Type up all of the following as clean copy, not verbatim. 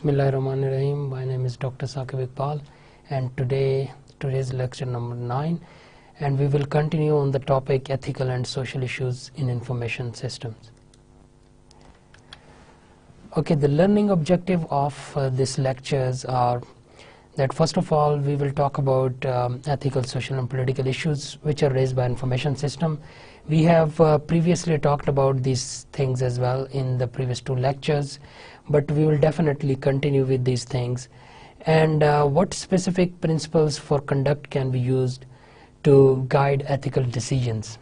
Bismillahirrahmanirrahim. My name is Dr. Saqib Iqbal, and today's lecture number 9, and we will continue on the topic ethical and social issues in information systems. Okay, the learning objective of these lectures are that first of all we will talk about ethical, social and political issues which are raised by information system. We have previously talked about these things as well in the previous 2 lectures, but we will definitely continue with these things. And what specific principles for conduct can be used to guide ethical decisions.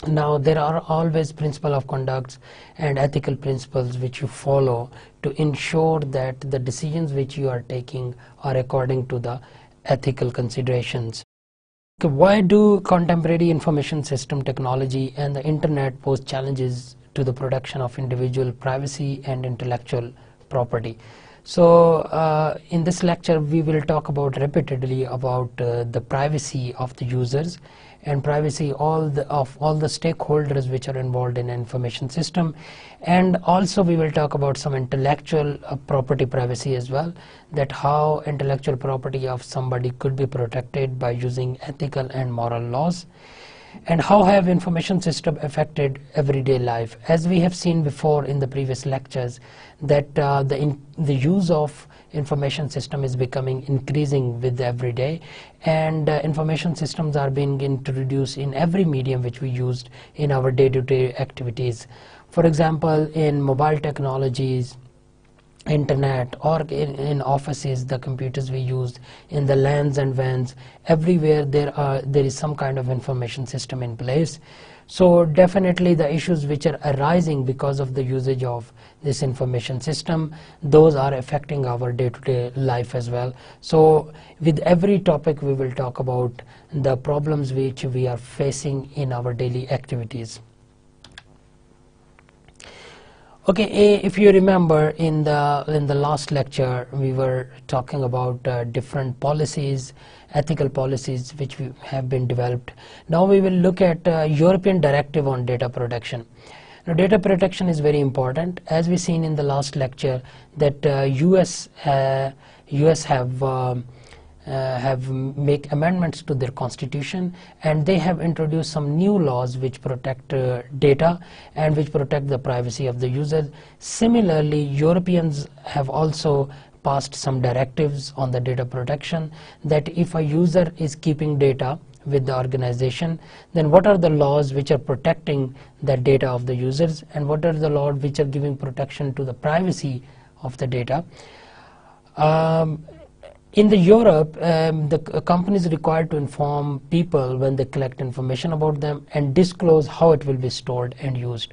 Now, there are always principles of conduct and ethical principles which you follow to ensure that the decisions which you are taking are according to the ethical considerations. Okay, why do contemporary information system technology and the internet pose challenges to the protection of individual privacy and intellectual property? So in this lecture we will talk about repeatedly about the privacy of the users and privacy of all the stakeholders which are involved in an information system, and also we will talk about some intellectual property privacy as well, that how intellectual property of somebody could be protected by using ethical and moral laws, and how have information system affected everyday life. As we have seen before in the previous lectures, that the use of information system is becoming increasing with every day, and information systems are being introduced in every medium which we used in our day-to-day activities. For example, in mobile technologies, internet, or in offices, the computers we used, in the LANs and WANs, everywhere there is some kind of information system in place. So definitely the issues which are arising because of the usage of this information system, those are affecting our day-to-day life as well. So with every topic we will talk about the problems which we are facing in our daily activities. Okay, if you remember in the last lecture we were talking about different policies, ethical policies which have been developed. Now we will look at European Directive on Data Protection. Now, data protection is very important, as we seen in the last lecture that US have make amendments to their constitution, and they have introduced some new laws which protect data and which protect the privacy of the user. Similarly, Europeans have also passed some directives on the data protection, that if a user is keeping data with the organization, then what are the laws which are protecting the data of the users, and what are the laws which are giving protection to the privacy of the data. In the Europe, the company is required to inform people when they collect information about them and disclose how it will be stored and used.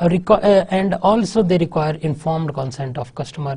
And also they require informed consent of customer,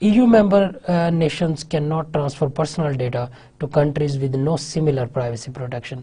EU member nations cannot transfer personal data to countries with no similar privacy protection.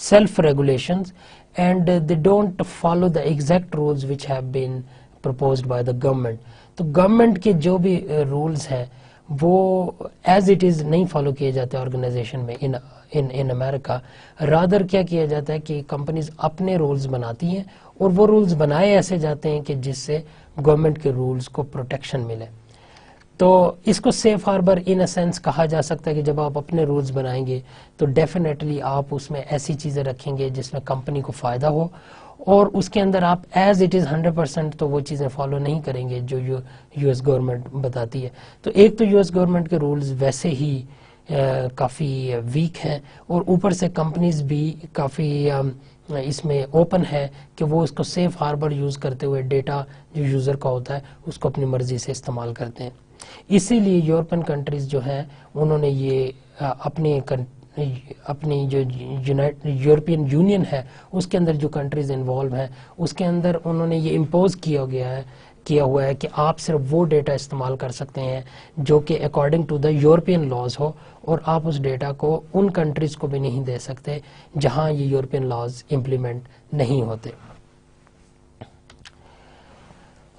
self-regulations and they don't follow the exact rules which have been proposed by the government. تو government کے جو بھی rules ہیں وہ as it is نہیں follow کیے جاتے organization میں ان امریکہ. رادر کیا کیا جاتا ہے کہ کمپنیز اپنے رولز بناتی ہیں اور وہ رولز بنائے ایسے جاتے ہیں کہ جس سے گورنمنٹ کے رولز کو پروٹیکشن ملے. تو اس کو safe harbour in a sense کہا جا سکتا ہے کہ جب آپ اپنے رولز بنائیں گے تو ڈیفینیٹلی آپ اس میں ایسی چیزیں رکھیں گے جس میں کمپنی کو فائدہ ہو, اور اس کے اندر آپ ایز اٹ از 100% تو وہ چیزیں فالو نہیں کریں گے جو یو ایس گورنمنٹ بتاتی ہے. تو ایک تو یو ایس گورنمنٹ کے رولز ویسے ہی کافی ویک ہیں, اور اوپر سے کمپنیز بھی کافی اس میں اوپن ہے کہ وہ اس کو سیف ہاربر یوز کرتے ہوئے ڈیٹا جو یوزر کا ہوتا ہے اس کو اپنی مرضی سے استعمال کرتے ہیں. اسی لیے یورپین کنٹریز جو ہیں انہوں نے یہ اپنی جو یورپین یونین ہے اس کے اندر جو کنٹریز انوالو ہیں اس کے اندر انہوں نے یہ امپوز کیا ہوا ہے کہ آپ صرف وہ ڈیٹا استعمال کر سکتے ہیں جو کہ according to the European laws ہو, اور آپ اس ڈیٹا کو ان کنٹریز کو بھی نہیں دے سکتے جہاں یہ یورپین لاز امپلیمنٹ نہیں ہوتے.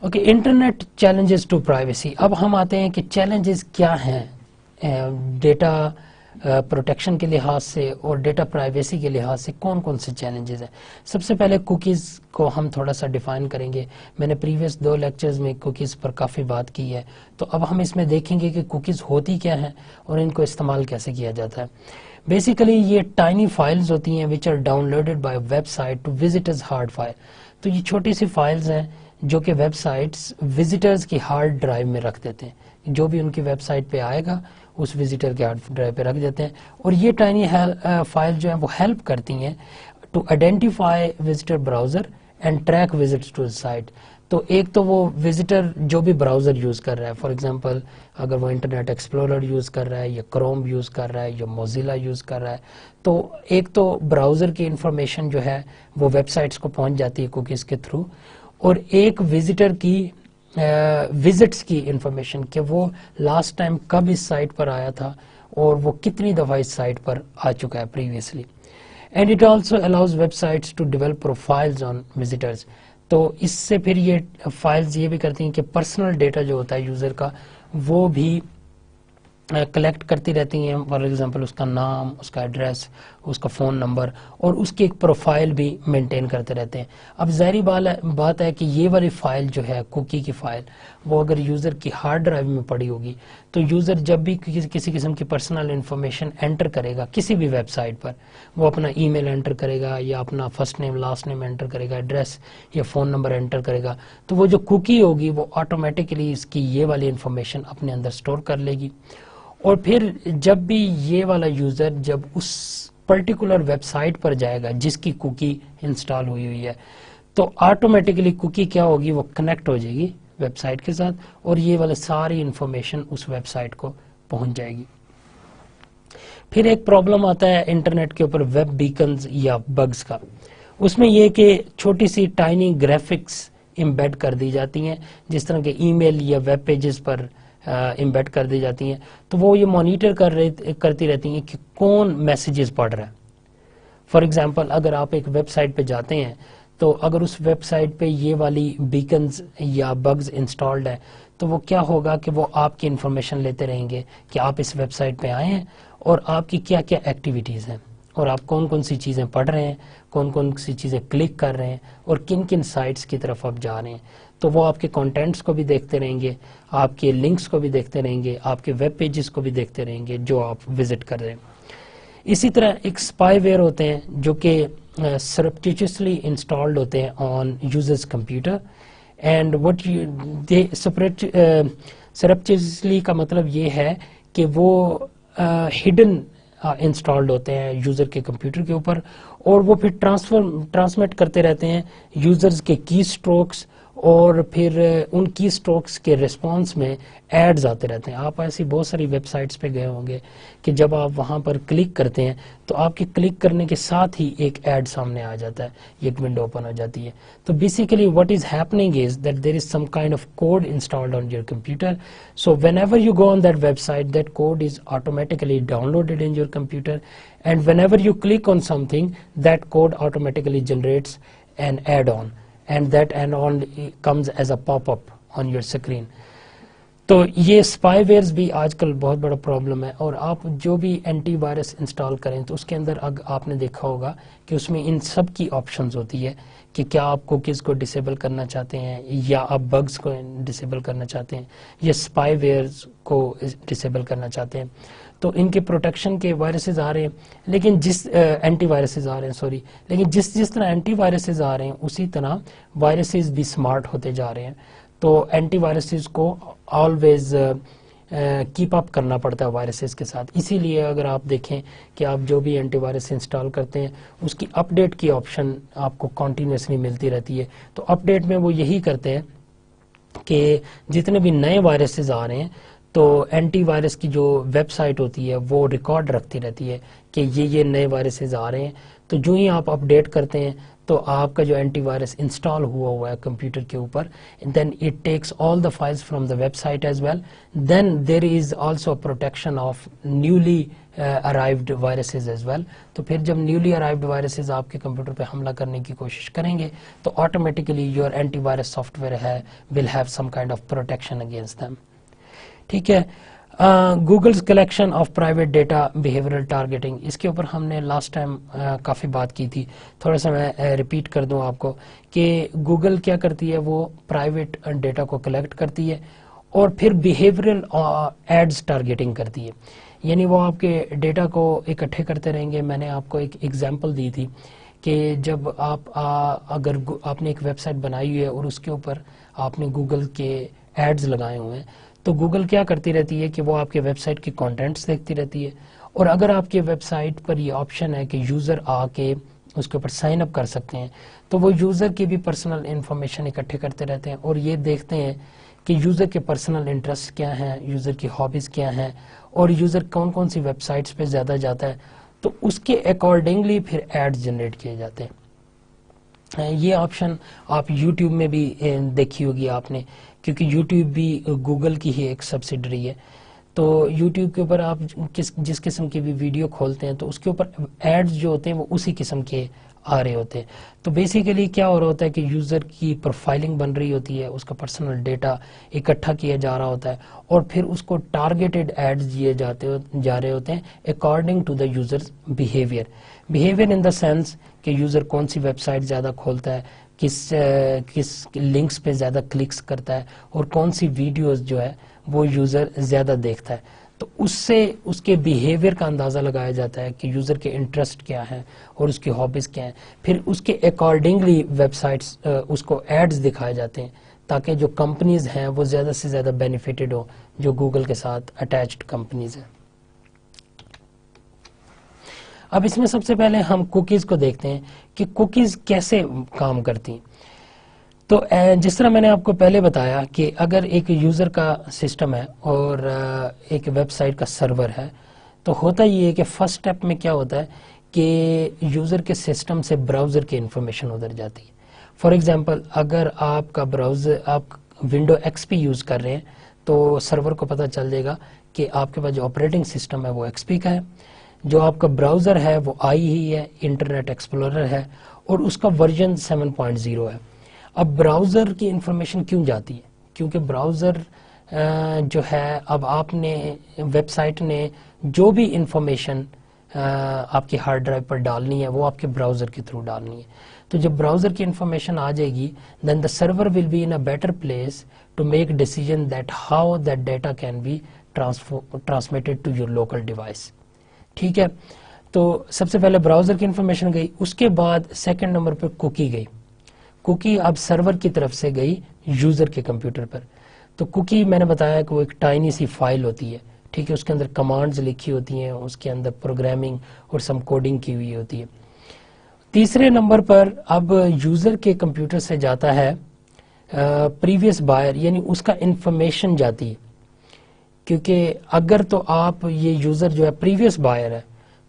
Okay, internet challenges to privacy. اب ہم آتے ہیں کہ چیلنجز کیا ہیں ڈیٹا پروٹیکشن کے لحاظ سے اور ڈیٹا پرائیویسی کے لحاظ سے کون کون سے چیلنجز ہیں. سب سے پہلے کوکیز کو ہم تھوڑا سا ڈیفائن کریں گے. میں نے پریویس 2 لیکچرز میں کوکیز پر کافی بات کی ہے, تو اب ہم اس میں دیکھیں گے کہ کوکیز ہوتی کیا ہیں اور ان کو استعمال کیسے کیا جاتا ہے. بیسیکلی یہ ٹائنی فائلز ہوتی ہیں which are downloaded by website to visitors hard file. تو یہ چھوٹی سی فائلز ہیں جو کہ ویب سائٹس وزٹرز کی ہارڈ ڈرائیو میں رکھ دیتے ہیں. جو بھی ان کی ویب سائٹ پہ آئے گا اس وزٹر کے ہارڈ ڈرائیو پہ رکھ دیتے ہیں, اور یہ ٹائنی فائل جو ہیں وہ ہیلپ کرتی ہیں to identify visitor browser and track visits to site. تو ایک تو وہ وزٹر جو بھی براؤزر یوز کر رہا ہے, فار ایگزامپل اگر وہ انٹرنیٹ ایکسپلورر یوز کر رہا ہے یا کروم یوز کر رہا ہے یا موزیلا یوز کر رہا ہے, تو ایک تو براؤزر کی انفارمیشن جو ہے وہ ویب سائٹس کو پہنچ جاتی ہے کوکیز کے تھرو, اور ایک وزٹر کی وزٹس کی انفارمیشن کہ وہ لاسٹ ٹائم کب اس سائٹ پر آیا تھا اور وہ کتنی دفعہ اس سائٹ پر آ چکا ہے previously. And it also allows websites to develop profiles on visitors. تو اس سے پھر یہ فائلز یہ بھی کرتی ہیں کہ پرسنل ڈیٹا جو ہوتا ہے یوزر کا وہ بھی کلیکٹ کرتی رہتی ہیں. فار ایگزامپل اس کا نام, اس کا ایڈریس, اس کا فون نمبر, اور اس کی ایک پروفائل بھی مینٹین کرتے رہتے ہیں. اب ظاہری بات ہے کہ یہ والی فائل جو ہے کوکی کی فائل وہ اگر یوزر کی ہارڈ ڈرائیو میں پڑی ہوگی تو یوزر جب بھی کسی قسم کی پرسنل انفارمیشن انٹر کرے گا کسی بھی ویب سائٹ پر, وہ اپنا ای میل انٹر کرے گا یا اپنا first name last name enter کرے گا, ایڈریس یا فون نمبر انٹر کرے گا, تو وہ جو کوکی ہوگی وہ آٹومیٹکلی اس کی یہ والی انفارمیشن اپنے اندر اسٹور کر لے گی. اور پھر جب بھی یہ والا یوزر جب اس پرٹیکولر ویب سائٹ پر جائے گا جس کی کوکی انسٹال ہوئی ہے, تو آٹومیٹکلی کوکی کیا ہوگی, وہ کنیکٹ ہو جائے گی ویب سائٹ کے ساتھ, اور یہ والا ساری انفارمیشن اس ویب سائٹ کو پہنچ جائے گی. پھر ایک پرابلم آتا ہے انٹرنیٹ کے اوپر ویب بیکنز یا بگز کا. اس میں یہ کہ چھوٹی سی ٹائنی گرافکس امبیڈ کر دی جاتی ہیں جس طرح کے ای میل یا ویب پیجز پر امبیڈ کر دی جاتی ہیں, تو وہ یہ مانیٹر کرتی رہتی ہیں کہ کون میسیجز پڑھ رہا ہے. فار ایگزامپل اگر آپ ایک ویب سائٹ پہ جاتے ہیں تو اگر اس ویب سائٹ پہ یہ والی بیکنز یا بگز انسٹالڈ ہے تو وہ کیا ہوگا کہ وہ آپ کی انفارمیشن لیتے رہیں گے کہ آپ اس ویب سائٹ پہ آئے ہیں اور آپ کی کیا کیا ایکٹیویٹیز ہیں, اور آپ کون کون سی چیزیں پڑھ رہے ہیں, کون کون سی چیزیں کلک کر رہے ہیں, اور کن کن سائٹس کی طرف آپ جا رہے ہیں. تو وہ آپ کے کانٹینٹس کو بھی دیکھتے رہیں گے, آپ کے لنکس کو بھی دیکھتے رہیں گے, آپ کے ویب پیجز کو بھی دیکھتے رہیں گے جو آپ وزٹ کر رہے ہیں. اسی طرح ایک اسپائی ویئر ہوتے ہیں جو کہ سرپٹیشیسلی انسٹالڈ ہوتے ہیں آن یوزرز کمپیوٹر, اینڈ وٹ سرپٹیشیسلی کا مطلب یہ ہے کہ وہ ہڈن انسٹالڈ ہوتے ہیں یوزر کے کمپیوٹر کے اوپر, اور وہ پھر ٹرانسمٹ کرتے رہتے ہیں یوزرز کے کی اسٹروکس اور پھر ان کی اسٹروکس کے ریسپانس میں ایڈز آتے رہتے ہیں. آپ ایسی بہت ساری ویب سائٹس پہ گئے ہوں گے کہ جب آپ وہاں پر کلک کرتے ہیں تو آپ کے کلک کرنے کے ساتھ ہی ایک ایڈ سامنے آ جاتا ہے, ایک ونڈو اوپن ہو جاتی ہے. تو basically what is happening is that there is some kind of code installed on your computer. So whenever you go on that website, that code is automatically downloaded in your computer, and whenever you click on something, that code automatically generates an add-on, and that add-on comes as a pop-up on your screen. تو یہ spy wears بھی آج کل بہت بڑا problem ہے, اور آپ جو بھی اینٹی وائرس انسٹال کریں تو اس کے اندر آپ نے دیکھا ہوگا کہ اس میں ان سب کی آپشنز ہوتی ہے کہ کیا آپ کوکیز کو ڈسیبل کرنا چاہتے ہیں, یا آپ بگز کو ڈسیبل کرنا چاہتے ہیں, یا اسپائی ویئرز کو ڈسیبل کرنا چاہتے ہیں. تو ان کے پروٹیکشن کے وائرسز آ رہے ہیں, لیکن اینٹی وائرسز آ رہے ہیں لیکن جس طرح اینٹی وائرسز آ رہے ہیں اسی طرح وائرسز بھی سمارٹ ہوتے جا رہے ہیں. تو اینٹی وائرسز کو آلویز کیپ اپ کرنا پڑتا ہے وائرسز کے ساتھ. اسی لیے اگر آپ دیکھیں کہ آپ جو بھی اینٹی وائرس انسٹال کرتے ہیں اس کی اپ ڈیٹ کی آپشن آپ کو کنٹینیوسلی ملتی رہتی ہے. تو اپ ڈیٹ میں وہ یہی کرتے ہیں کہ جتنے بھی نئے وائرسز آ رہے ہیں تو اینٹی وائرس کی جو ویب سائٹ ہوتی ہے وہ ریکارڈ رکھتی رہتی ہے کہ یہ نئے وائرسز آ رہے ہیں. تو جو ہی آپ اپ ڈیٹ کرتے ہیں تو آپ کا جو اینٹی وائرس انسٹال ہوا ہے کمپیوٹر کے اوپر, then it takes all the files from the website as well. Then there is also protection of newly arrived viruses as well. تو پھر جب نیولی ارائیوڈ وائرسز آپ کے کمپیوٹر پہ حملہ کرنے کی کوشش کریں گے تو automatically your antivirus software ہے will have some kind of protection against them. ٹھیک ہے. Google's collection of private data behavioural targeting, اس کے اوپر ہم نے لاسٹ ٹائم کافی بات کی تھی. تھوڑا سا میں ریپیٹ کر دوں آپ کو کہ گوگل کیا کرتی ہے, وہ پرائیویٹ ڈیٹا کو کلیکٹ کرتی ہے اور پھر بیہیورل ایڈز ٹارگیٹنگ کرتی ہے. یعنی وہ آپ کے ڈیٹا کو اکٹھے کرتے رہیں گے. میں نے آپ کو ایک ایگزامپل دی تھی کہ جب اگر آپ نے ایک ویب سائٹ بنائی ہوئی ہے اور اس کے اوپر آپ نے گوگل کے ایڈز لگائے ہوئے ہیں تو گوگل کیا کرتی رہتی ہے کہ وہ آپ کے ویب سائٹ کی کانٹینٹس دیکھتی رہتی ہے, اور اگر آپ کے ویب سائٹ پر یہ آپشن ہے کہ یوزر آ کے اس کے اوپر سائن اپ کر سکتے ہیں تو وہ یوزر کی بھی پرسنل انفارمیشن اکٹھے کرتے رہتے ہیں اور یہ دیکھتے ہیں کہ یوزر کے پرسنل انٹرسٹ کیا ہیں, یوزر کی ہابیز کیا ہیں, اور یوزر کون کون سی ویب سائٹس پہ زیادہ جاتا ہے, تو اس کے اکارڈنگلی پھر ایڈز جنریٹ کیے جاتے ہیں. یہ آپشن آپ یوٹیوب میں بھی دیکھی ہوگی آپ نے, کیونکہ یوٹیوب بھی گوگل کی ہی ایک سبسیڈری ہے. تو یوٹیوب کے اوپر آپ جس قسم کی بھی ویڈیو کھولتے ہیں تو اس کے اوپر ایڈز جو ہوتے ہیں وہ اسی قسم کے آ رہے ہوتے ہیں. تو بیسیکلی کیا ہو رہا ہوتا ہے کہ یوزر کی پروفائلنگ بن رہی ہوتی ہے, اس کا پرسنل ڈیٹا اکٹھا کیا جا رہا ہوتا ہے اور پھر اس کو ٹارگیٹڈ ایڈز دیے جا رہے ہوتے ہیں according to the user behaviour in the sense کہ یوزر کون سی ویب سائٹ زیادہ کھولتا ہے, کس لنکس پہ زیادہ کلکس کرتا ہے, اور کون سی ویڈیوز جو ہے وہ یوزر زیادہ دیکھتا ہے. تو اس سے اس کے بیہیویئر کا اندازہ لگایا جاتا ہے کہ یوزر کے انٹرسٹ کیا ہیں اور اس کی ہابیز کیا ہیں. پھر اس کے اکارڈنگلی ویب سائٹس اس کو ایڈز دکھائے جاتے ہیں تاکہ جو کمپنیز ہیں وہ زیادہ سے زیادہ بینیفیٹڈ ہو, جو گوگل کے ساتھ اٹیچڈ کمپنیز ہیں. اب اس میں سب سے پہلے ہم کوکیز کو دیکھتے ہیں کہ کوکیز کیسے کام کرتی ہیں. تو جس طرح میں نے آپ کو پہلے بتایا کہ اگر ایک یوزر کا سسٹم ہے اور ایک ویب سائٹ کا سرور ہے تو ہوتا یہ ہے کہ فرسٹ سٹیپ میں کیا ہوتا ہے کہ یوزر کے سسٹم سے براؤزر کی انفارمیشن ادھر جاتی ہے. فار ایگزامپل اگر آپ کا براؤزر آپ ونڈو ایکس پی یوز کر رہے ہیں تو سرور کو پتہ چل جائے گا کہ آپ کے پاس جو آپریٹنگ سسٹم ہے وہ ایکس پی کا ہے, جو آپ کا براؤزر ہے وہ آئی ہی ہے, انٹرنیٹ ایکسپلورر ہے, اور اس کا ورژن 7.0 ہے. اب براؤزر کی انفارمیشن کیوں جاتی ہے؟ کیونکہ براؤزر جو ہے اب آپ نے ویب سائٹ نے جو بھی انفارمیشن آپ کی ہارڈ ڈرائیو پر ڈالنی ہے وہ آپ کے براؤزر کے تھرو ڈالنی ہے. تو جب براؤزر کی انفارمیشن آ جائے گی then the server will be in a better place to make decision that how that data can be transmitted to your local device. ٹھیک ہے. تو سب سے پہلے براؤزر کی انفارمیشن گئی, اس کے بعد سیکنڈ نمبر پہ کوکی گئی. کوکی اب سرور کی طرف سے گئی یوزر کے کمپیوٹر پر. تو کوکی میں نے بتایا کہ وہ ایک ٹائنی سی فائل ہوتی ہے, ٹھیک ہے, اس کے اندر کمانڈز لکھی ہوتی ہیں, اس کے اندر پروگرامنگ اور سم کوڈنگ کی ہوئی ہوتی ہے. تیسرے نمبر پر اب یوزر کے کمپیوٹر سے جاتا ہے پریویس بائر یعنی اس کا انفارمیشن جاتی ہے، کیونکہ اگر تو آپ یہ یوزر جو ہے پریویس بائر ہے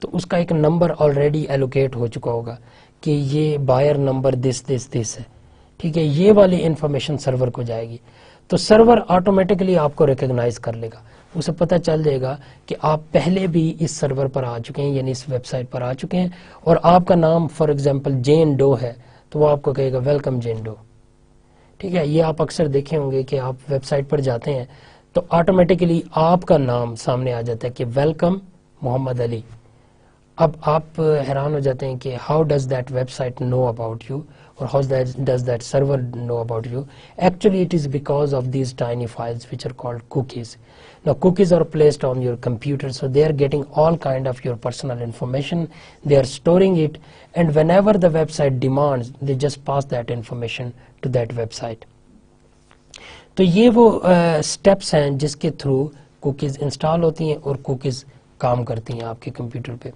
تو اس کا ایک نمبر آلریڈی ایلوکیٹ ہو چکا ہوگا کہ یہ بائر نمبر دس ہے، ٹھیک ہے، یہ والی انفارمیشن سرور کو جائے گی، تو سرور آٹومیٹکلی آپ کو ریکگنائز کر لے گا، اسے پتہ چل جائے گا کہ آپ پہلے بھی اس سرور پر آ چکے ہیں، یعنی اس ویب سائٹ پر آ چکے ہیں، اور آپ کا نام فار ایگزامپل جین ڈو ہے تو وہ آپ کو کہے گا ویلکم جین ڈو، ٹھیک ہے۔ یہ آپ اکثر دیکھے ہوں گے کہ آپ ویب سائٹ پر جاتے ہیں تو آٹومیٹکلی آپ کا نام سامنے آ جاتا ہے کہ ویلکم محمد علی۔ اب آپ حیران ہو جاتے ہیں کہ how does that website know about you اور how does that server know about you? Actually it is because of these tiny files which are called cookies. Now cookies are placed on your computer, so they are getting all kind of your personal information, they are storing it, and whenever the website demands they just pass that information to that website. تو یہ وہ steps ہیں جس کے through cookies install ہوتی ہیں اور cookies کام کرتی ہیں آپ کے کمپیوٹر پہ۔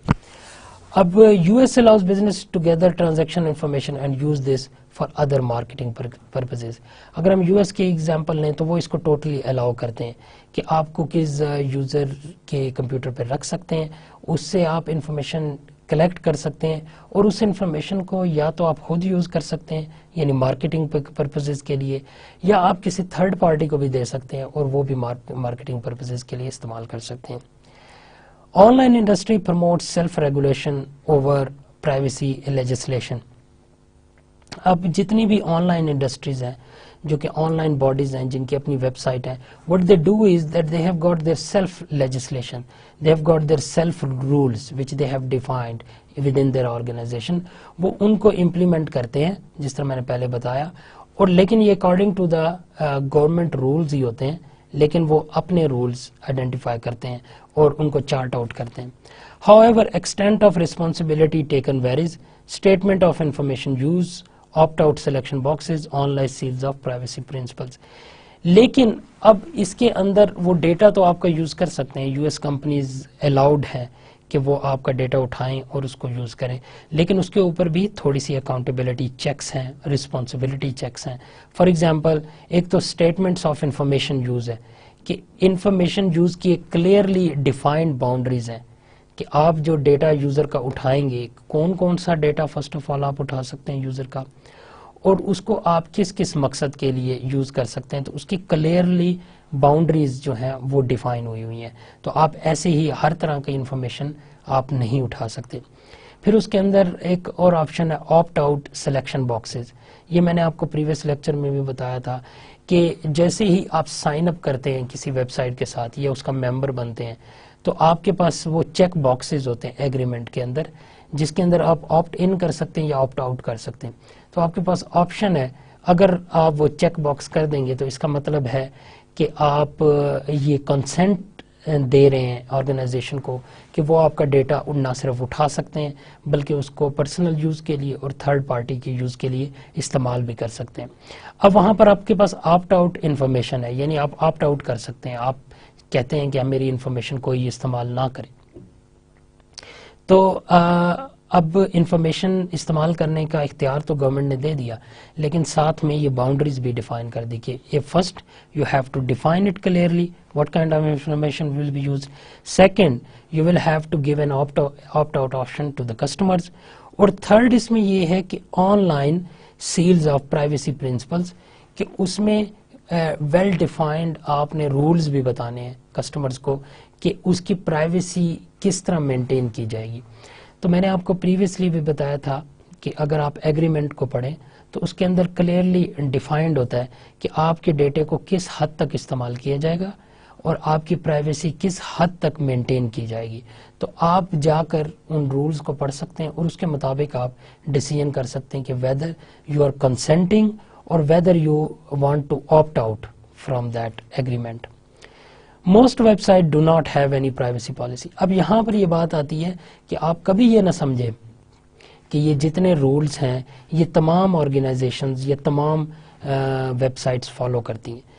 اب U S allows business to gather transaction information and use this for other marketing purposes. اگر ہم یو ایس کی ایگزامپل لیں تو وہ اس کو ٹوٹلی الاؤ کرتے ہیں کہ آپ کوکیز یوزر کے کمپیوٹر پہ رکھ سکتے ہیں، اس سے آپ انفارمیشن کلیکٹ کر سکتے ہیں، اور اس انفارمیشن کو یا تو آپ خود یوز کر سکتے ہیں یعنی مارکیٹنگ پرپزز کے لیے، یا آپ کسی تھرڈ پارٹی کو بھی دے سکتے ہیں اور وہ بھی مارکیٹنگ پرپزز کے لیے استعمال کر سکتے ہیں۔ On line industry promote self regulation over privacy legislation. اب جتنی بھی آن لائن انڈسٹریز ہیں جو کہ آن لائن باڈیز ہیں جن کی اپنی ویب سائٹ ہیں، what they do is that they have got their self legislation, they have got their self rules which they have defined within their organization. وہ ان کو implement کرتے ہیں جس طرح میں نے پہلے بتایا، اور لیکن یہ according to the government rules ہی ہوتے ہیں، لیکن وہ اپنے رولز آئیڈینٹیفائی کرتے ہیں اور ان کو چارٹ آؤٹ کرتے ہیں۔ However, extent of responsibility taken varies. Statement of information use, opt-out selection boxes, online seals of privacy principles. لیکن اب اس کے اندر وہ ڈیٹا تو آپ کا یوز کر سکتے ہیں، یو ایس کمپنیز الاؤڈ ہیں کہ وہ آپ کا ڈیٹا اٹھائیں اور اس کو یوز کریں، لیکن اس کے اوپر بھی تھوڑی سی اکاؤنٹیبلٹی چیکس ہیں، رسپانسبلٹی چیکس ہیں۔ فار ایگزامپل ایک تو اسٹیٹمنٹس آف انفارمیشن یوز ہے کہ انفارمیشن یوز کی ایک کلیئرلی ڈیفائنڈ باؤنڈریز ہیں کہ آپ جو ڈیٹا یوزر کا اٹھائیں گے، کون سا ڈیٹا فرسٹ آف آل آپ اٹھا سکتے ہیں یوزر کا، اور اس کو آپ کس مقصد کے لیے یوز کر سکتے ہیں، تو اس کی کلیئرلی باؤنڈریز جو ہیں وہ ڈیفائن ہوئی ہیں، تو آپ ایسے ہی ہر طرح کی انفارمیشن آپ نہیں اٹھا سکتے۔ پھر اس کے اندر ایک اور آپشن ہے آپٹ آؤٹ سلیکشن باکسز۔ یہ میں نے آپ کو پریویس لیکچر میں بھی بتایا تھا کہ جیسے ہی آپ سائن اپ کرتے ہیں کسی ویب سائٹ کے ساتھ یا اس کا ممبر بنتے ہیں تو آپ کے پاس وہ چیک باکسز ہوتے ہیں ایگریمنٹ کے اندر، جس کے اندر آپ آپٹ ان کر سکتے ہیں یا آپٹ آؤٹ کر سکتے ہیں۔ تو آپ کے پاس آپشن ہے، اگر آپ وہ چیک باکس کر دیں گے تو اس کا مطلب ہے کہ آپ یہ کنسنٹ دے رہے ہیں آرگنائزیشن کو کہ وہ آپ کا ڈیٹا نہ صرف اٹھا سکتے ہیں بلکہ اس کو پرسنل یوز کے لیے اور تھرڈ پارٹی کے یوز کے لیے استعمال بھی کر سکتے ہیں۔ اب وہاں پر آپ کے پاس آپٹ آؤٹ انفارمیشن ہے، یعنی آپ آپٹ آؤٹ کر سکتے ہیں، آپ کہتے ہیں کہ میری انفارمیشن کوئی استعمال نہ کرے۔ تو اب انفارمیشن استعمال کرنے کا اختیار تو گورنمنٹ نے دے دیا، لیکن ساتھ میں یہ باؤنڈریز بھی ڈیفائن کر دی کہ first you have to define it clearly what kind of information will be used. Second, you will have to give an opt-out option to the customers. اور تھرڈ اس میں یہ ہے کہ online sales of privacy principles, کہ اس میں well defined آپ نے رولز بھی بتانے ہیں کسٹمرز کو کہ اس کی پرائیویسی کس طرح مینٹین کی جائے گی۔ تو میں نے آپ کو پریویسلی بھی بتایا تھا کہ اگر آپ ایگریمنٹ کو پڑھیں تو اس کے اندر کلیئرلی ڈیفائنڈ ہوتا ہے کہ آپ کے ڈیٹے کو کس حد تک استعمال کیا جائے گا اور آپ کی پرائیویسی کس حد تک مینٹین کی جائے گی۔ تو آپ جا کر ان رولز کو پڑھ سکتے ہیں اور اس کے مطابق آپ ڈیسیژن کر سکتے ہیں کہ ویدر یو آر کنسنٹنگ اور whether you want to opt out from that agreement. Most website do not have any privacy policy. اب یہاں پر یہ بات آتی ہے کہ آپ کبھی یہ نہ سمجھیں کہ یہ جتنے رولز ہیں یہ تمام آرگنائزیشنز یا تمام ویب سائٹس فالو کرتی ہیں۔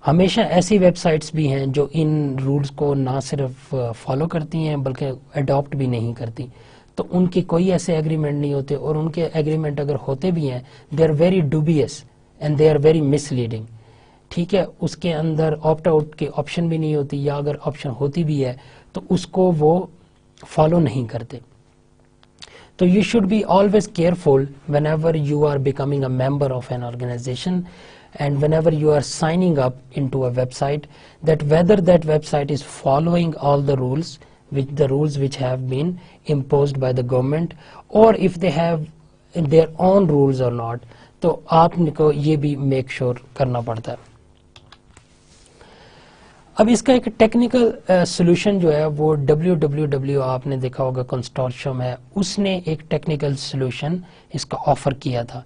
ہمیشہ ایسی ویب سائٹس بھی ہیں جو ان رولز کو نہ صرف فالو کرتی ہیں بلکہ اڈاپٹ بھی نہیں کرتی، تو ان کے کوئی ایسے ایگریمنٹ نہیں ہوتے، اور ان کے ایگریمنٹ اگر ہوتے بھی ہیں they are very dubious and they are very misleading. ٹھیک ہے, اس کے اندر آپٹ آؤٹ کی آپشن بھی نہیں ہوتی, یا اگر آپشن ہوتی بھی ہے تو اس کو وہ فالو نہیں کرتے. تو you should be always careful whenever you are becoming a member of an organisation and whenever you are signing up into a website, that whether that website is following all the rules which have been imposed by the government, or if they have their own rules or not. تو آپ کو یہ بھی make sure کرنا پڑتا ہے. اب اس کا ایک ٹیکنیکل سولوشن جو ہے وہ WWW آپ نے دیکھا ہوگا کنسورشیم ہے, اس نے ایک ٹیکنیکل سولوشن اس کا آفر کیا تھا,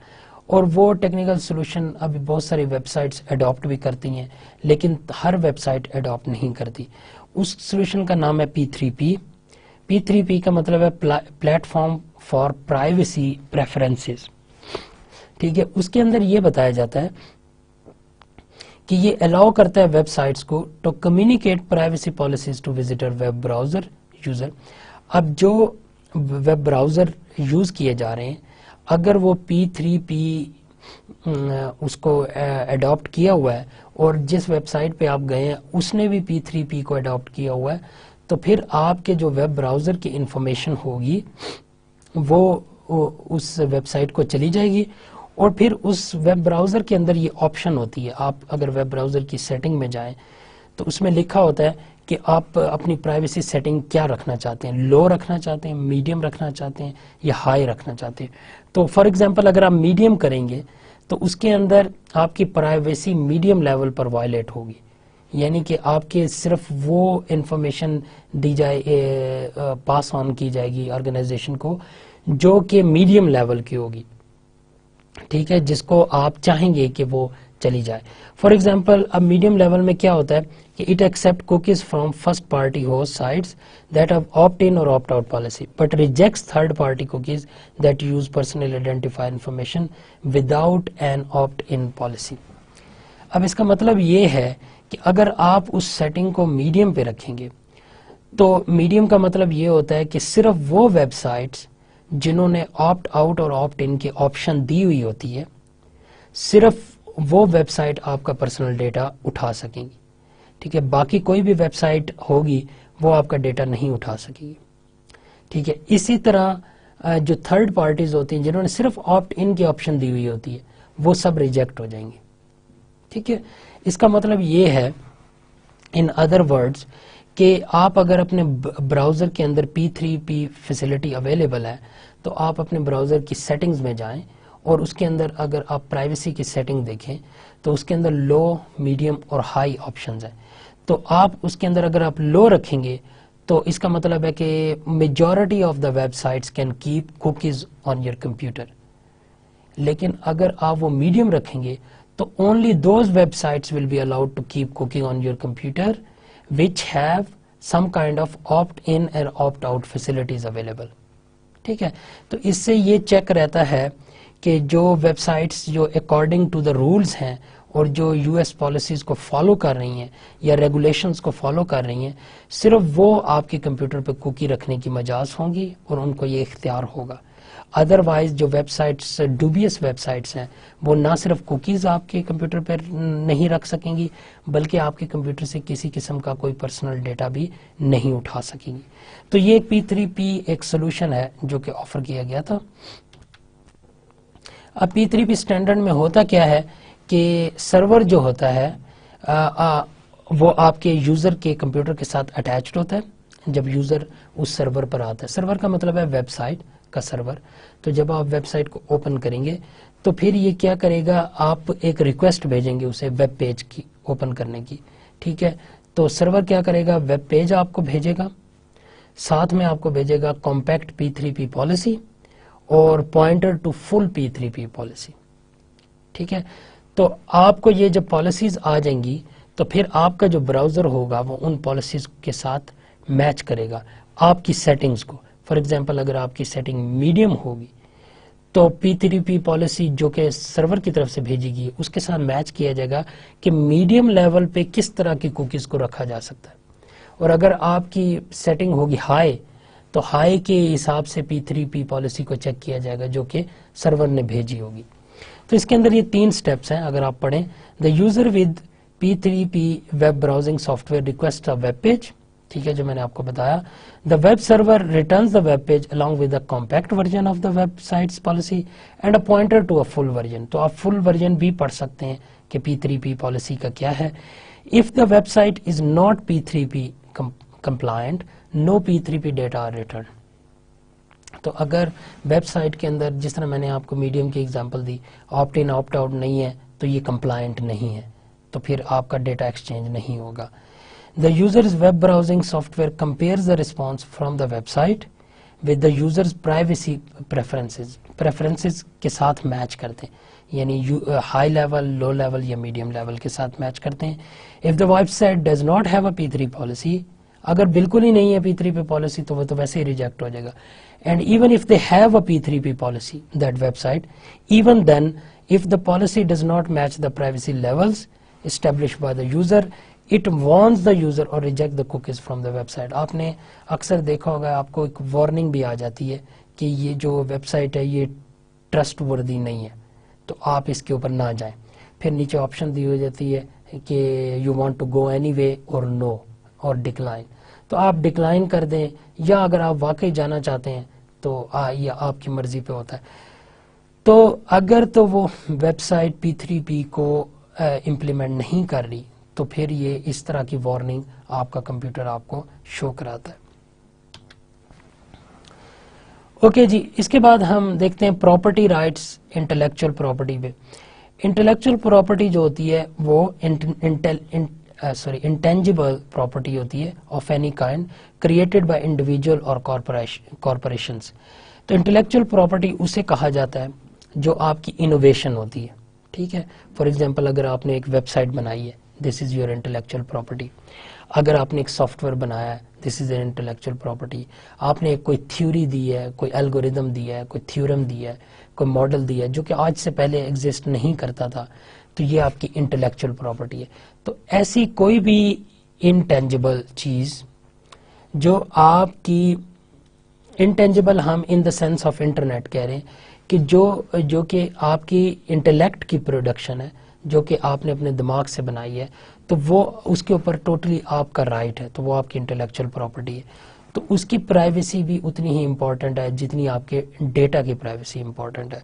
اور وہ ٹیکنیکل سولوشن ابھی بہت ساری ویب سائٹس اڈاپٹ بھی کرتی ہیں, لیکن ہر ویب سائٹ اڈاپٹ نہیں کرتی. اس سولوشن کا نام ہے P3P. P3P کا مطلب ہے plate form for privacy preferences. ٹھیک ہے, اس کے اندر یہ بتایا جاتا ہے کہ یہ الاؤ کرتا ہے ویب سائٹس کو to communicate privacy policies to visitor web browser user. اب جو ویب براؤزر یوز کیے جا رہے ہیں, اگر وہ P3P اس کو اڈاپٹ کیا ہوا ہے, اور جس ویب سائٹ پہ آپ گئے ہیں اس نے بھی P3P کو اڈاپٹ کیا ہوا ہے, تو پھر آپ کے جو ویب براؤزر کی انفارمیشن ہوگی وہ اس ویب سائٹ کو چلی جائے گی. اور پھر اس ویب براؤزر کے اندر یہ آپشن ہوتی ہے, آپ اگر ویب براؤزر کی سیٹنگ میں جائیں تو اس میں لکھا ہوتا ہے کہ آپ اپنی پرائیویسی سیٹنگ کیا رکھنا چاہتے ہیں, لو رکھنا چاہتے ہیں, میڈیم رکھنا چاہتے ہیں, یا ہائی رکھنا چاہتے ہیں. تو فار ایگزامپل اگر آپ میڈیم کریں گے تو اس کے اندر آپ کی پرائیویسی میڈیم لیول پر وائلیٹ ہوگی, یعنی کہ آپ کے صرف وہ انفارمیشن دی جائے, پاس آن کی جائے گی آرگنائزیشن کو جو کہ میڈیم لیول کی ہوگی. ٹھیک ہے, جس کو آپ چاہیں گے کہ وہ چلی جائے. فار ایگزامپل اب میڈیم لیول میں کیا ہوتا ہے کہ it accept cookies from first party host sites that have opt in اور opt out policy but rejects third party cookies that use personal identifier information without an opt in policy. اب اس کا مطلب یہ ہے کہ اگر آپ اس سیٹنگ کو میڈیم پہ رکھیں گے تو میڈیم کا مطلب یہ ہوتا ہے کہ صرف وہ ویب سائٹس جنہوں نے آپٹ آؤٹ اور آپٹ ان کی آپشن دی ہوئی ہوتی ہے, صرف وہ ویب سائٹ آپ کا پرسنل ڈیٹا اٹھا سکیں گی. ٹھیک ہے, باقی کوئی بھی ویب سائٹ ہوگی وہ آپ کا ڈیٹا نہیں اٹھا سکے گی. ٹھیک ہے, اسی طرح جو تھرڈ پارٹیز ہوتی ہیں جنہوں نے صرف آپٹ ان کی آپشن دی ہوئی ہوتی ہے وہ سب ریجیکٹ ہو جائیں گے. ٹھیک ہے, اس کا مطلب یہ ہے ان ادر ورڈز کہ آپ اگر اپنے براؤزر کے اندر P3P فیسلٹی اویلیبل ہے تو آپ اپنے براؤزر کی سیٹنگز میں جائیں, اور اس کے اندر اگر آپ پرائیویسی کی سیٹنگ دیکھیں تو اس کے اندر لو, میڈیم اور ہائی آپشنز ہیں. تو آپ اس کے اندر اگر آپ لو رکھیں گے تو اس کا مطلب ہے کہ majority of the websites can keep cookies on your computer. لیکن اگر آپ وہ میڈیم رکھیں گے تو only those websites will be allowed to keep cooking on your computer which have some kind of opt-in and opt-out facilities available. ٹھیک ہے, تو اس سے یہ چیک رہتا ہے کہ جو ویب سائٹس جو اکارڈنگ ٹو دا رولز ہیں اور جو US پالیسیز کو فالو کر رہی ہیں یا ریگولیشنز کو فالو کر رہی ہیں, صرف وہ آپ کے کمپیوٹر پہ کوکی رکھنے کی مجاز ہوں گی اور ان کو یہ اختیار ہوگا. ادروائز جو ویب سائٹس ڈوبیس ویب سائٹس ہیں وہ نہ صرف کوکیز آپ کے کمپیوٹر پر نہیں رکھ سکیں گی بلکہ آپ کے کمپیوٹر سے کسی قسم کا کوئی پرسنل ڈیٹا بھی نہیں اٹھا سکیں گی. تو یہ P3P ایک سولوشن ہے جو کہ آفر کیا گیا تھا. اب P3P اسٹینڈرڈ میں ہوتا کیا ہے کہ سرور جو ہوتا ہے وہ آپ کے یوزر کے کمپیوٹر کے ساتھ اٹیچڈ ہوتا ہے. جب یوزر اس سرور پر آتا ہے, سرور کا مطلب ہے ویب سائٹ کا سرور, تو جب آپ ویب سائٹ کو اوپن کریں گے تو پھر یہ کیا کرے گا, آپ ایک ریکویسٹ بھیجیں گے اسے ویب پیج کی اوپن کرنے کی. ٹھیک ہے, تو سرور کیا کرے گا, ویب پیج آپ کو بھیجے گا, ساتھ میں آپ کو بھیجے گا کمپیکٹ P3P پالیسی اور pointer to full P3P policy. ٹھیک ہے, تو آپ کو یہ جب پالیسیز آ جائیں گی تو پھر آپ کا جو براؤزر ہوگا وہ ان پالیسیز کے ساتھ میچ کرے گا آپ کی سیٹنگز کو. فار ایگزامپل اگر آپ کی سیٹنگ میڈیم ہوگی تو P3P پالیسی جو کہ سرور کی طرف سے بھیجی گئی اس کے ساتھ میچ کیا جائے گا کہ میڈیم لیول پہ کس طرح کی کوکیز کو رکھا جا سکتا ہے. اور اگر آپ کی سیٹنگ ہوگی ہائی تو ہائی کے حساب سے P3P پالیسی کو چیک کیا جائے گا جو کہ سرور نے بھیجی ہوگی. تو اس کے اندر یہ 3 سٹیپس ہیں اگر آپ پڑھیں. The user with P3P web browsing software request a web page, ٹھیک ہے, جو میں نے آپ کو بتایا. The web server returns the web page along with the compact version of the website's policy and a pointer to a full version. تو آپ فل ورژن بھی پڑھ سکتے ہیں کہ P3P پالیسی کا کیا ہے. if the website is not P3P compliant, no P3P data are returned. تو اگر ویب سائٹ کے اندر جس طرح میں نے آپ کو میڈیم کی ایگزامپل دی, آپٹ ان آپٹ آؤٹ نہیں ہے تو یہ کمپلائنٹ نہیں ہے, تو پھر آپ کا ڈیٹا ایکسچینج نہیں ہوگا. The user's web browsing software compares the response from the website with the user's privacy preferences کے ساتھ میچ کرتے ہیں, یعنی ہائی لیول, لو لیول یا میڈیم لیول کے ساتھ میچ کرتے ہیں. if the website does not have a P3 policy, اگر بالکل ہی نہیں ہے P3P پالیسی تو وہ تو ویسے ہی ریجیکٹ ہو جائے گا. and even if they have a P3P policy, that website, even then if the policy does not match the privacy levels established by the user, it warns the user or reject the cookies from the website. آپ نے اکثر دیکھا ہوگا آپ کو ایک warning بھی آ جاتی ہے کہ یہ جو ویب سائٹ ہے یہ ٹرسٹ وردی نہیں ہے, تو آپ اس کے اوپر نہ جائیں. پھر نیچے آپشن دی ہو جاتی ہے کہ you want to go anyway اور نو اور ڈکلائن, تو آپ ڈکلائن کر دیں, یا اگر آپ واقعی جانا چاہتے ہیں تو یہ آپ کی مرضی پہ ہوتا ہے. تو اگر تو وہ ویب سائٹ P3P کو امپلیمنٹ نہیں کر رہی تو پھر یہ اس طرح کی وارننگ آپ کا کمپیوٹر آپ کو شو کراتا ہے. اوکے جی, اس کے بعد ہم دیکھتے ہیں پراپرٹی رائٹس انٹلیکچوئل پراپرٹی پہ. انٹلیکچوئل پراپرٹی جو ہوتی ہے وہ انٹینجیبل پراپرٹی ہوتی ہے of any kind created by individual اور کارپوریشنز. تو انٹلیکچوئل پراپرٹی اسے کہا جاتا ہے جو آپ کی انوویشن ہوتی ہے, ٹھیک ہے. فار ایگزامپل اگر آپ نے ایک ویب سائٹ بنائی ہے, دس از یور انٹلیکچوئل پراپرٹی. اگر آپ نے ایک سافٹ ویئر بنایا ہے, دس از این انٹلیکچوئل پراپرٹی. آپ نے کوئی تھیوری دی ہے, کوئی الگوریدم دیا ہے, کوئی تھیورم دیا ہے, کوئی ماڈل دیا ہے جو کہ آج سے پہلے ایگزسٹ نہیں کرتا تھا, تو یہ آپ کی انٹلیکچوئل پراپرٹی ہے. تو ایسی کوئی بھی انٹینجیبل چیز جو آپ کی انٹینجیبل, ہم ان دا سینس آف انٹرنیٹ کہہ رہے ہیں کہ جو کہ آپ کی انٹلیکٹ کی پروڈکشن ہے, جو کہ آپ نے اپنے دماغ سے بنائی ہے, تو وہ اس کے اوپر ٹوٹلی آپ کا رائٹ ہے, تو وہ آپ کی انٹلیکچوئل پراپرٹی ہے. تو اس کی پرائیویسی بھی اتنی ہی امپورٹنٹ ہے جتنی آپ کے ڈیٹا کی پرائیویسی امپورٹنٹ ہے,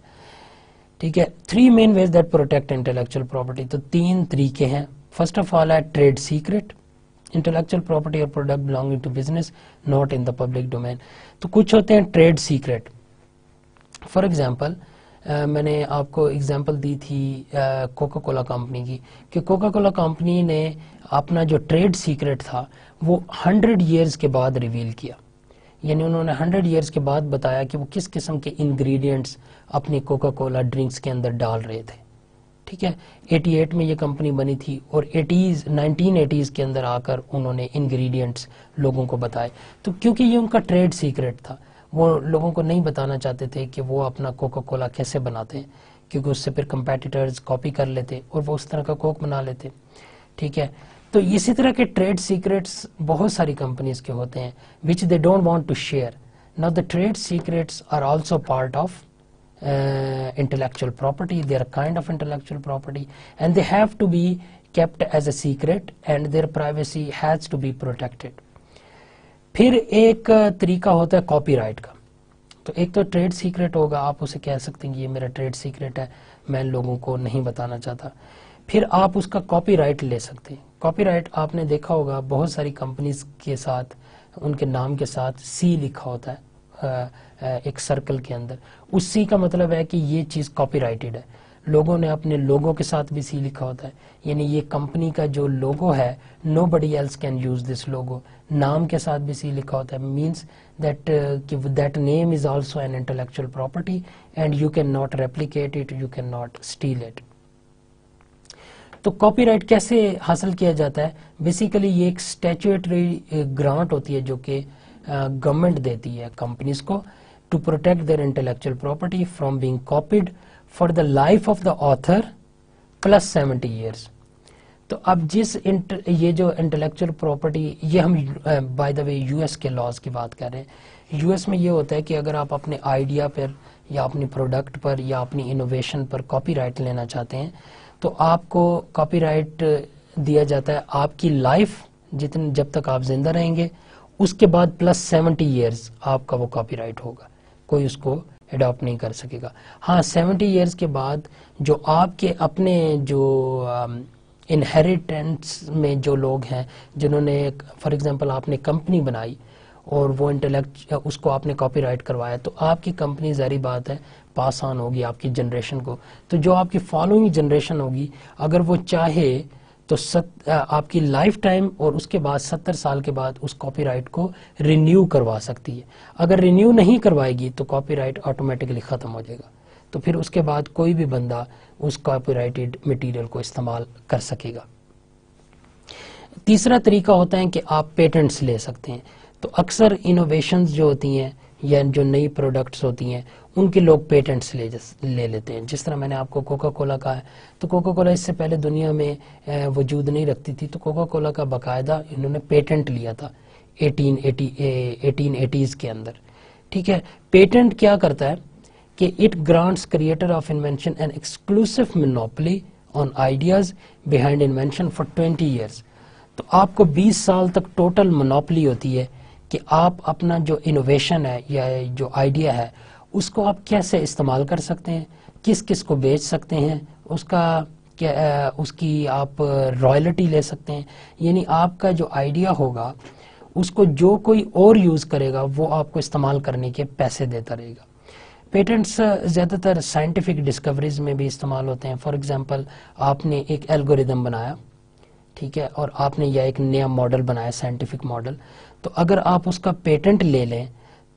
ٹھیک ہے. 3 main ways that protect intellectual property. تو 3 طریقے ہیں. فرسٹ آف آل ہے ٹریڈ سیکرٹ. انٹلیکچوئل پراپرٹی اور product belonging to business not in the public domain. تو کچھ ہوتے ہیں ٹریڈ سیکرٹ. فار ایگزامپل میں نے آپ کو ایگزامپل دی تھی کوکا کولا کمپنی کی, کہ کوکا کولا کمپنی نے اپنا جو ٹریڈ سیکرٹ تھا وہ 100 years کے بعد ریویل کیا. یعنی انہوں نے 100 years کے بعد بتایا کہ وہ کس قسم کے انگریڈینٹس اپنی کوکا کولا ڈرنکس کے اندر ڈال رہے تھے, ٹھیک ہے. 88 میں یہ کمپنی بنی تھی اور 1980s کے اندر آ کر انہوں نے انگریڈینٹس لوگوں کو بتائے. تو کیونکہ یہ ان کا ٹریڈ سیکرٹ تھا, وہ لوگوں کو نہیں بتانا چاہتے تھے کہ وہ اپنا کوکا کولا کیسے بناتے ہیں, کیونکہ اس سے پھر کمپیٹیٹرز کاپی کر لیتے اور وہ اس طرح کا کوک بنا لیتے, ٹھیک ہے. تو اسی طرح کے ٹریڈ سیکرٹس بہت ساری کمپنیز کے ہوتے ہیں which they don't want to share. Now the trade secrets are also part of intellectual property. They are a kind of intellectual property and they have to be kept as a secret and their privacy has to be protected. پھر ایک طریقہ ہوتا ہے copy right کا. تو ایک تو trade secret ہوگا, آپ اسے کہہ سکتے ہیں کہ یہ میرا ٹریڈ سیکرٹ ہے, میں لوگوں کو نہیں بتانا چاہتا. پھر آپ اس کا کاپی رائٹ لے سکتے ہیں. کاپی رائٹ آپ نے دیکھا ہوگا بہت ساری کمپنیز کے ساتھ ان کے نام کے ساتھ سی لکھا ہوتا ہے ایک سرکل کے اندر. اس سی کا مطلب ہے کہ یہ چیز کاپی رائٹڈ ہے. لوگوں نے اپنے لوگو کے ساتھ بھی سی لکھا ہوتا ہے, یعنی یہ کمپنی کا جو لوگو ہے nobody else can use this logo. نام کے ساتھ بھی سی لکھا ہوتا ہے, means that name is also an intellectual property and you can not replicate it, you can not steal it. تو کاپی رائٹ کیسے حاصل کیا جاتا ہے؟ بیسیکلی یہ ایک اسٹیچوٹری گرانٹ ہوتی ہے جو کہ گورنمنٹ دیتی ہے کمپنیز کو to protect their intellectual property from being copied for the life of the author plus 70 years. تو اب یہ جو انٹلیکچوئل پراپرٹی, یہ ہم بائی دا وے US کے لاز کی بات کر رہے ہیں. US میں یہ ہوتا ہے کہ اگر آپ اپنے آئیڈیا پر یا اپنی پروڈکٹ پر یا اپنی انوویشن پر کاپی رائٹ لینا چاہتے ہیں تو آپ کو کاپی رائٹ دیا جاتا ہے آپ کی لائف جب تک آپ زندہ رہیں گے، اس کے بعد پلس 70 ایئرز آپ کا وہ کاپی رائٹ ہوگا، کوئی اس کو اڈاپٹ نہیں کر سکے گا۔ ہاں 70 ایئرز کے بعد جو آپ کے اپنے جو انہیریٹنس میں جو لوگ ہیں جنہوں نے فار ایگزامپل آپ نے کمپنی بنائی اور وہ انٹلیکٹ اس کو آپ نے کاپی رائٹ کروایا تو آپ کی کمپنی ظاہری بات ہے پاس آن ہوگی آپ کی جنریشن کو، تو جو آپ کی فالوئنگ جنریشن ہوگی اگر وہ چاہے تو آپ کی لائف ٹائم اور اس کے بعد 70 سال کے بعد اس کاپی رائٹ کو رینیو کروا سکتی ہے۔ اگر رینیو نہیں کروائے گی تو کاپی رائٹ آٹومیٹکلی ختم ہو جائے گا، تو پھر اس کے بعد کوئی بھی بندہ اس کاپی رائٹڈ مٹیریل کو استعمال کر سکے گا۔ تیسرا طریقہ ہوتا ہے کہ آپ پیٹنٹس لے سکتے ہیں، تو اکثر انوویشنز جو ہوتی ہیں یا جو نئی پروڈکٹس ہوتی ہیں ان کے لوگ پیٹنٹس لے لیتے ہیں۔ جس طرح میں نے آپ کو کوکا کولا کہا ہے تو کوکا کولا اس سے پہلے دنیا میں وجود نہیں رکھتی تھی، تو کوکا کولا کا باقاعدہ انہوں نے پیٹنٹ لیا تھا 1880s کے اندر، ٹھیک ہے۔ پیٹنٹ کیا کرتا ہے کہ it grants creator of invention an exclusive monopoly on ideas behind invention for 20 years, تو آپ کو 20 سال تک ٹوٹل مونوپلی ہوتی ہے کہ آپ اپنا جو انوویشن ہے یا جو آئیڈیا ہے اس کو آپ کیسے استعمال کر سکتے ہیں، کس کس کو بیچ سکتے ہیں، اس کی آپ رائلٹی لے سکتے ہیں، یعنی آپ کا جو آئیڈیا ہوگا اس کو جو کوئی اور یوز کرے گا وہ آپ کو استعمال کرنے کے پیسے دیتا رہے گا۔ پیٹنٹس زیادہ تر سائنٹیفک ڈسکوریز میں بھی استعمال ہوتے ہیں۔ فار ایگزامپل آپ نے ایک الگوریدم بنایا، ٹھیک ہے، اور آپ نے یا ایک نیا ماڈل بنایا سائنٹیفک ماڈل، تو اگر آپ اس کا پیٹنٹ لے لیں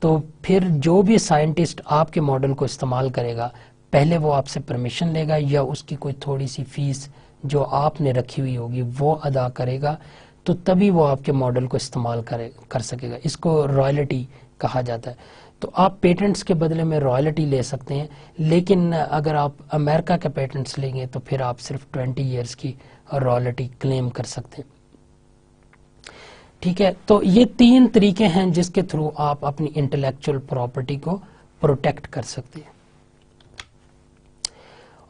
تو پھر جو بھی سائنٹسٹ آپ کے ماڈل کو استعمال کرے گا پہلے وہ آپ سے پرمیشن لے گا یا اس کی کوئی تھوڑی سی فیس جو آپ نے رکھی ہوئی ہوگی وہ ادا کرے گا، تو تبھی وہ آپ کے ماڈل کو استعمال کر سکے گا۔ اس کو رائلٹی کہا جاتا ہے۔ تو آپ پیٹنٹس کے بدلے میں رائلٹی لے سکتے ہیں، لیکن اگر آپ امریکہ کے پیٹنٹس لیں گے تو پھر آپ صرف 20 ایئرس کی رائلٹی کلیم کر سکتے ہیں، ٹھیک ہے۔ تو یہ 3 طریقے ہیں جس کے تھرو آپ اپنی انٹلیکچوئل پراپرٹی کو پروٹیکٹ کر سکتے ہیں۔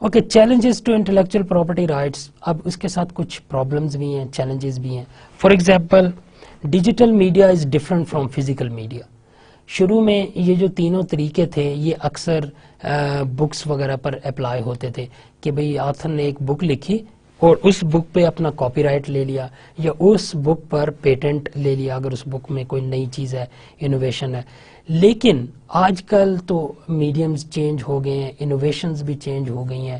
Okay, challenges to intellectual property rights, اب اس کے ساتھ کچھ پرابلمز بھی ہیں، چیلنجز بھی ہیں۔ For example digital media is different from physical media. شروع میں یہ جو تینوں طریقے تھے یہ اکثر بکس وغیرہ پر اپلائی ہوتے تھے کہ بھئی آتھر نے ایک بک لکھی اور اس بک پہ اپنا کاپی رائٹ لے لیا یا اس بک پر پیٹنٹ لے لیا اگر اس بک میں کوئی نئی چیز ہے، انوویشن ہے۔ لیکن آج کل تو میڈیمز چینج ہو گئے ہیں، انوویشنز بھی چینج ہو گئی ہیں،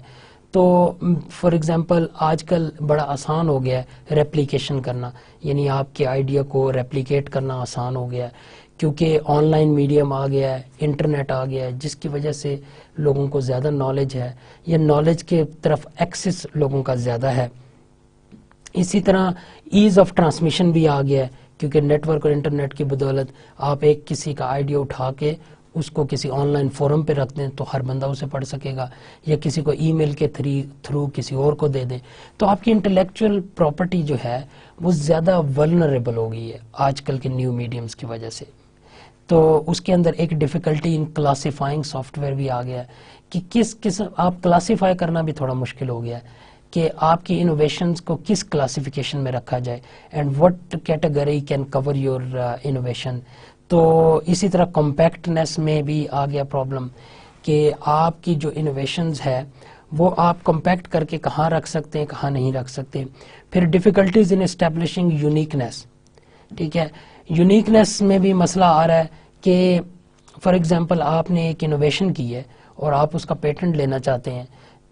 تو فار ایگزامپل آج کل بڑا آسان ہو گیا ہے ریپلیکیشن کرنا، یعنی آپ کے آئیڈیا کو ریپلیکیٹ کرنا آسان ہو گیا ہے کیونکہ آن لائن میڈیم آ گیا ہے، انٹرنیٹ آ گیا ہے، جس کی وجہ سے لوگوں کو زیادہ نالج ہے یا نالج کے طرف ایکسس لوگوں کا زیادہ ہے۔ اسی طرح ایز آف ٹرانسمیشن بھی آ گیا ہے کیونکہ نیٹ ورک اور انٹرنیٹ کی بدولت آپ ایک کسی کا آئیڈیا اٹھا کے اس کو کسی آن لائن فورم پہ رکھ دیں تو ہر بندہ اسے پڑھ سکے گا، یا کسی کو ای میل کے تھرو کسی اور کو دے دیں، تو آپ کی انٹلیکچوئل پراپرٹی جو ہے وہ زیادہ ولنریبل ہو گئی ہے آج کل کے نیو میڈیمز کی وجہ سے۔ تو اس کے اندر ایک difficulty in classifying soft where بھی آ گیا ہے کہ کس قسم آپ کلاسیفائی کرنا بھی تھوڑا مشکل ہو گیا ہے کہ آپ کی انوویشنز کو کس کلاسیفیکیشن میں رکھا جائے and what category can cover your innovation. تو اسی طرح کمپیکٹنس میں بھی آ گیا پرابلم کہ آپ کی جو انوویشنز ہے وہ آپ کمپیکٹ کر کے کہاں رکھ سکتے ہیں کہاں نہیں رکھ سکتے۔ پھر ڈیفیکلٹیز ان اسٹیبلشنگ یونیکنیس، ٹھیک ہے، یونیکنیس میں بھی مسئلہ آ رہا ہے کہ فار ایگزامپل آپ نے ایک انوویشن کی ہے اور آپ اس کا پیٹنٹ لینا چاہتے ہیں،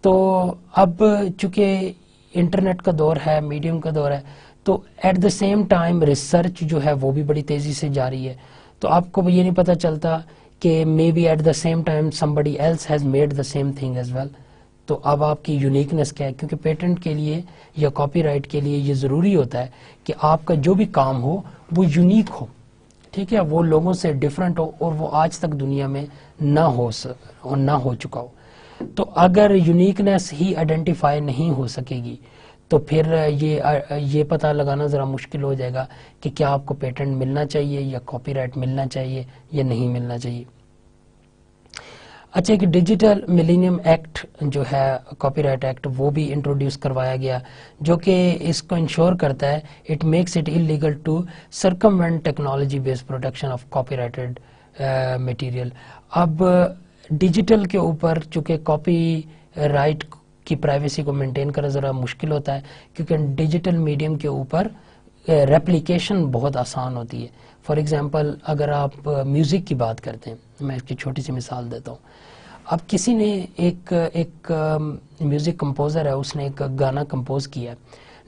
تو اب چونکہ انٹرنیٹ کا دور ہے، میڈیم کا دور ہے، تو at the same time research جو ہے وہ بھی بڑی تیزی سے جاری ہے، تو آپ کو یہ نہیں پتہ چلتا کہ maybe at the same time somebody else has made the same thing as well۔ تو اب آپ کی یونیکنیس کیا ہے، کیونکہ پیٹنٹ کے لیے یا کاپی رائٹ کے لیے یہ ضروری ہوتا ہے کہ آپ کا جو بھی کام ہو وہ یونیک ہو، ٹھیک ہے، وہ لوگوں سے ڈیفرنٹ ہو اور وہ آج تک دنیا میں نہ ہو چکا ہو۔ تو اگر یونیکنیس ہی آئیڈینٹیفائی نہیں ہو سکے گی تو پھر یہ پتہ لگانا ذرا مشکل ہو جائے گا کہ کیا آپ کو پیٹنٹ ملنا چاہیے یا کاپی رائٹ ملنا چاہیے یا نہیں ملنا چاہیے۔ اچھا، ایک ڈیجیٹل ملینیم ایکٹ جو ہے کاپی رائٹ ایکٹ وہ بھی انٹروڈیوس کروایا گیا، جو کہ اس کو انشور کرتا ہے it makes it illegal to circumvent technology based protection of copyrighted material. اب ڈیجیٹل کے اوپر چونکہ کاپی رائٹ کی پرائیویسی کو مینٹین کرنا ذرا مشکل ہوتا ہے، کیونکہ ڈیجیٹل میڈیم کے اوپر ریپلیکیشن بہت آسان ہوتی ہے. فار ایگزامپل اگر آپ میوزک کی بات کرتے ہیں، میں اس کی چھوٹی سی مثال دیتا ہوں. اب کسی نے ایک میوزک کمپوزر ہے، اس نے ایک گانا کمپوز کیا.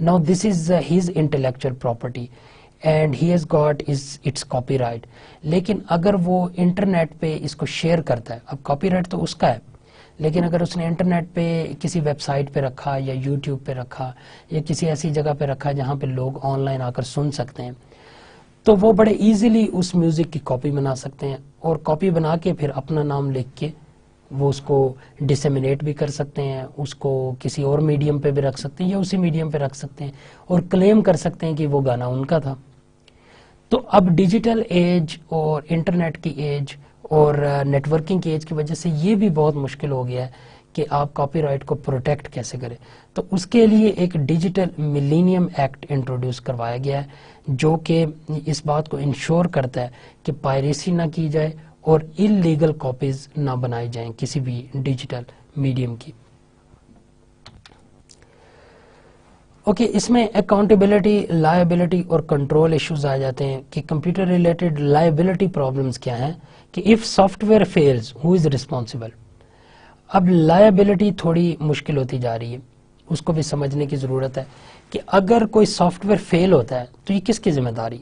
Now this is his intellectual property and he has got its copy right. لیکن اگر وہ انٹرنیٹ پہ اس کو شیئر کرتا ہے، اب کاپی رائٹ تو اس کا ہے، لیکن اگر اس نے انٹرنیٹ پہ کسی ویب سائٹ پہ رکھا یا یوٹیوب پہ رکھا یا کسی ایسی جگہ پہ رکھا جہاں پہ لوگ آن لائن آ کر سن سکتے ہیں، تو وہ بڑے ایزیلی اس میوزک کی کاپی بنا سکتے ہیں، اور کاپی بنا کے پھر اپنا نام لکھ کے وہ اس کو ڈسیمینیٹ بھی کر سکتے ہیں، اس کو کسی اور میڈیم پہ بھی رکھ سکتے ہیں یا اسی میڈیم پہ رکھ سکتے ہیں اور کلیم کر سکتے ہیں کہ وہ گانا ان کا تھا. تو اب ڈیجیٹل ایج اور انٹرنیٹ کی ایج اور نیٹ ورکنگ کی ایج کی وجہ سے یہ بھی بہت مشکل ہو گیا ہے کہ آپ کاپی رائٹ کو پروٹیکٹ کیسے کریں. تو اس کے لیے ایک ڈیجیٹل ملینیم ایکٹ انٹروڈیوس کروایا گیا ہے، جو کہ اس بات کو انشور کرتا ہے کہ پائریسی نہ کی جائے اور انلیگل کاپیز نہ بنائی جائیں کسی بھی ڈیجیٹل میڈیم کی. اوکے، اس میں اکاؤنٹیبلٹی، لائبلٹی اور کنٹرول ایشوز آ جاتے ہیں کہ کمپیوٹر ریلیٹڈ لائبلٹی پرابلمز کیا ہیں، کہ if soft where feels who is responsible. اب لائبلٹی تھوڑی مشکل ہوتی جا رہی ہے، اس کو بھی سمجھنے کی ضرورت ہے کہ اگر کوئی سافٹ ویئر فیل ہوتا ہے تو یہ کس کی ذمہ داری؟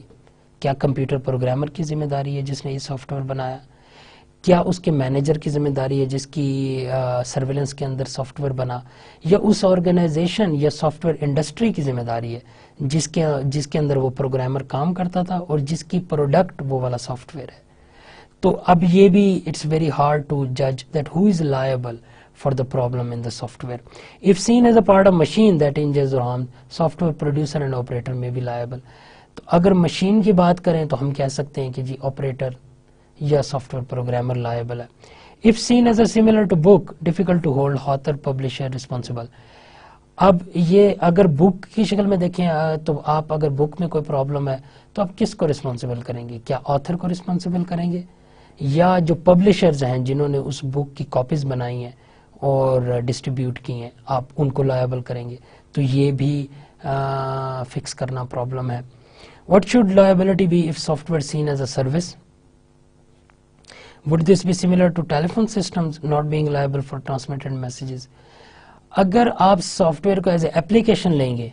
کیا کمپیوٹر پروگرامر کی ذمہ داری ہے جس نے یہ سافٹ ویئر بنایا؟ کیا اس کے مینیجر کی ذمہ داری ہے جس کی سرویلنس کے اندر سافٹ ویئر بنا؟ یا اس آرگنائزیشن یا سافٹ ویئر انڈسٹری کی ذمہ داری ہے جس کے اندر وہ پروگرامر کام کرتا تھا اور جس کی پروڈکٹ وہ والا سافٹ ویئر ہے؟ تو اب یہ بھی اٹس ویری ہارڈ ٹو جج that who is liable for the problem in the software. If seen as a part of machine that injures or harms, software producer and operator may be liable. تو اگر machine کی بات کریں تو ہم کہہ سکتے ہیں کہ جی آپریٹر یا سافٹ ویئر پروگرامر لائبل ہے. If seen as a similar to book, difficult to hold author publisher responsible. اب یہ اگر بک کی شکل میں دیکھیں تو آپ اگر بک میں کوئی پرابلم ہے تو آپ کس کو رسپانسبل کریں گے؟ کیا آتھر کو رسپانسبل کریں گے یا جو پبلشرز ہیں جنہوں نے اس بک کی کاپیز بنائی ہیں اور ڈسٹریبیوٹ کی ہیں، آپ ان کو لائبل کریں گے؟ تو یہ بھی فکس کرنا پرابلم ہے. What should liability be if software seen as a service? Would this be similar to telephone systems not being liable for transmitted messages? اگر آپ سافٹ ویئر کو ایز اے اپلیکیشن لیں گے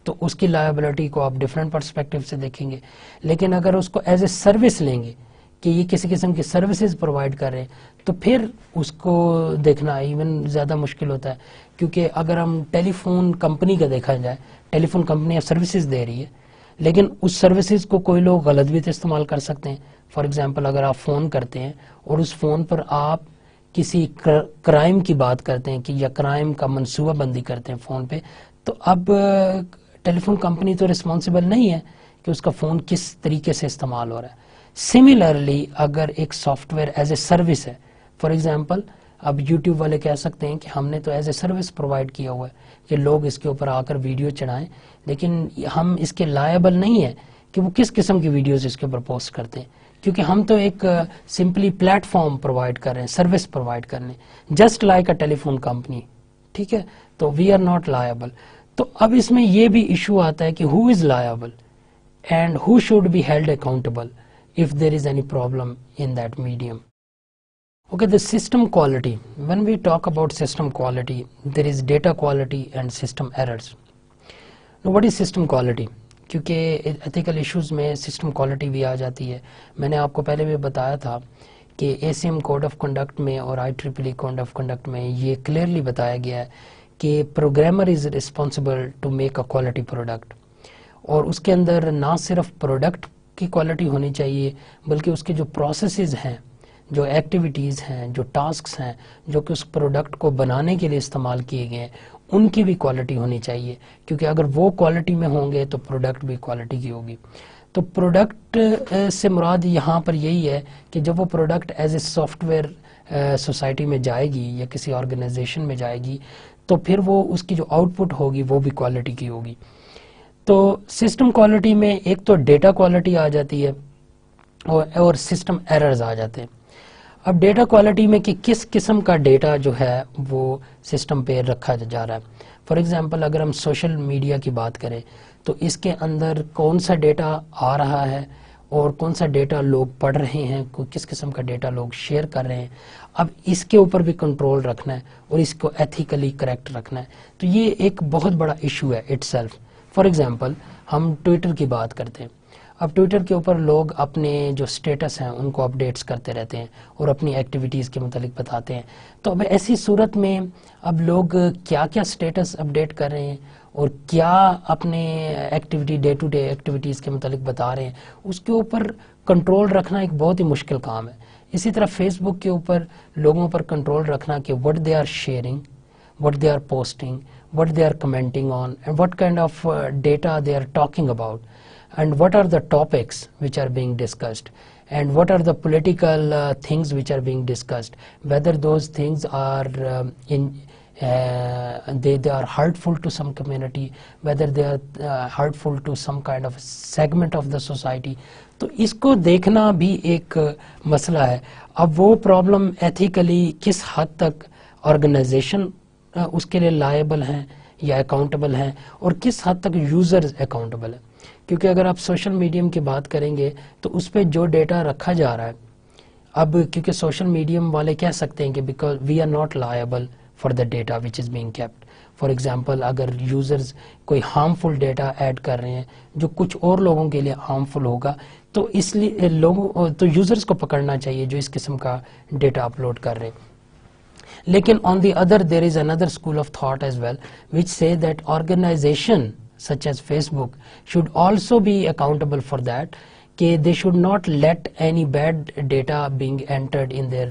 تو اس کی liability کو آپ ڈفرینٹ پرسپیکٹو سے دیکھیں گے، لیکن اگر اس کو ایز اے سروس لیں گے کہ یہ کسی قسم کی سروسز پرووائڈ کر رہے ہیں تو پھر اس کو دیکھنا ایون زیادہ مشکل ہوتا ہے. کیونکہ اگر ہم ٹیلی فون کمپنی کا دیکھا جائے، ٹیلی فون کمپنی سروسز دے رہی ہے، لیکن اس سروسز کو کوئی لوگ غلط بھی استعمال کر سکتے ہیں. فار ایگزامپل اگر آپ فون کرتے ہیں اور اس فون پر آپ کسی کرائم کی بات کرتے ہیں کہ یا کرائم کا منصوبہ بندی کرتے ہیں فون پہ، تو اب ٹیلی فون کمپنی تو رسپانسبل نہیں ہے کہ اس کا فون کس طریقے سے استعمال ہو رہا ہے. سملرلی اگر ایک soft where as a service ہے، فار ایگزامپل اب یوٹیوب والے کہہ سکتے ہیں کہ ہم نے تو ایز اے سروس پرووائڈ کیا ہوا ہے کہ لوگ اس کے اوپر آ کر ویڈیو چڑھائیں، لیکن ہم اس کے لائبل نہیں ہیں کہ وہ کس قسم کی ویڈیوز اس کے اوپر پوسٹ کرتے ہیں، کیونکہ ہم تو ایک سمپلی پلیٹ فارم پرووائڈ کر رہے ہیں، سروس پرووائڈ کر رہے ہیں، just like a telephone company. ٹھیک ہے، تو وی آر ناٹ لائبل. تو اب اس میں یہ بھی ایشو آتا ہے کہ who is liable and who should be held accountable if there is any problem in that medium. Okay, the system quality. When we talk about system quality, there is data quality and system errors. Now what is system quality? کیونکہ ethical issues میں system quality بھی آ جاتی ہے. میں نے آپ کو پہلے بھی بتایا تھا کہ ACM کوڈ آف کنڈکٹ میں اور IEEE کوڈ آف کنڈکٹ میں یہ کلیئرلی بتایا گیا ہے کہ programmer is responsible to make a quality product, اور اس کے اندر نہ صرف پروڈکٹ کی کوالٹی ہونی چاہیے بلکہ اس کے جو پروسیسز ہیں، جو ایکٹیویٹیز ہیں، جو ٹاسکس ہیں جو کہ اس پروڈکٹ کو بنانے کے لیے استعمال کیے گئے ہیں، ان کی بھی کوالٹی ہونی چاہیے. کیونکہ اگر وہ کوالٹی میں ہوں گے تو پروڈکٹ بھی کوالٹی کی ہوگی. تو پروڈکٹ سے مراد یہاں پر یہی ہے کہ جب وہ product as a soft where society میں جائے گی یا کسی آرگنائزیشن میں جائے گی تو پھر وہ اس کی جو آؤٹ پٹ ہوگی وہ بھی کوالٹی کی ہوگی. تو سسٹم کوالٹی میں ایک تو ڈیٹا کوالٹی آ جاتی ہے اور سسٹم ایررز آ جاتے ہیں. اب ڈیٹا کوالٹی میں کہ کس قسم کا ڈیٹا جو ہے وہ سسٹم پہ رکھا جا رہا ہے. فار ایگزامپل اگر ہم سوشل میڈیا کی بات کریں تو اس کے اندر کون سا ڈیٹا آ رہا ہے اور کون سا ڈیٹا لوگ پڑھ رہے ہیں, کس قسم کا ڈیٹا لوگ شیئر کر رہے ہیں. اب اس کے اوپر بھی کنٹرول رکھنا ہے اور اس کو ایتھیکلی کریکٹ رکھنا ہے. تو یہ ایک بہت بڑا ایشو ہے اٹ سیلف. فار ایگزامپل ہم ٹویٹر کی بات کرتے ہیں. اب ٹویٹر کے اوپر لوگ اپنے جو سٹیٹس ہیں ان کو اپڈیٹس کرتے رہتے ہیں اور اپنی ایکٹیویٹیز کے متعلق بتاتے ہیں. تو اب ایسی صورت میں اب لوگ کیا کیا سٹیٹس اپڈیٹ کر رہے ہیں اور کیا اپنے activity day to day activities کے متعلق بتا رہے ہیں, اس کے اوپر کنٹرول رکھنا ایک بہت ہی مشکل کام ہے. اسی طرح فیس بک کے اوپر لوگوں پر کنٹرول رکھنا کہ what they are sharing, what they are posting, what they are commenting on, and what kind of data they are talking about, and what are the topics which are being discussed, and what are the political things which are being discussed, whether those things are they are hurtful to some community, whether they are hurtful to some kind of segment of the society. تو اس کو دیکھنا بھی ایک مسئلہ ہے. اب وہ پرابلم ایتھیکلی کس حد تک آرگنائزیشن اس کے لیے لائبل ہیں یا اکاؤنٹیبل ہیں اور کس حد تک یوزرز اکاؤنٹیبل ہیں. کیونکہ اگر آپ سوشل میڈیم کی بات کریں گے تو اس پہ جو ڈیٹا رکھا جا رہا ہے, اب کیونکہ سوشل میڈیم والے کہہ سکتے ہیں کہ because we are not liable for the data which is being kept. For example اگر یوزرز کوئی ہارمفل ڈیٹا ایڈ کر رہے ہیں جو کچھ اور لوگوں کے لیے ہارمفل ہوگا تو اس لیے لوگوں تو یوزرز کو پکڑنا چاہیے جو اس قسم کا ڈیٹا اپلوڈ کر رہے ہیں. لیکن on the other there is another school of thought as well which say that organization such as Facebook should also be accountable for that, they should not let any bad data being entered in their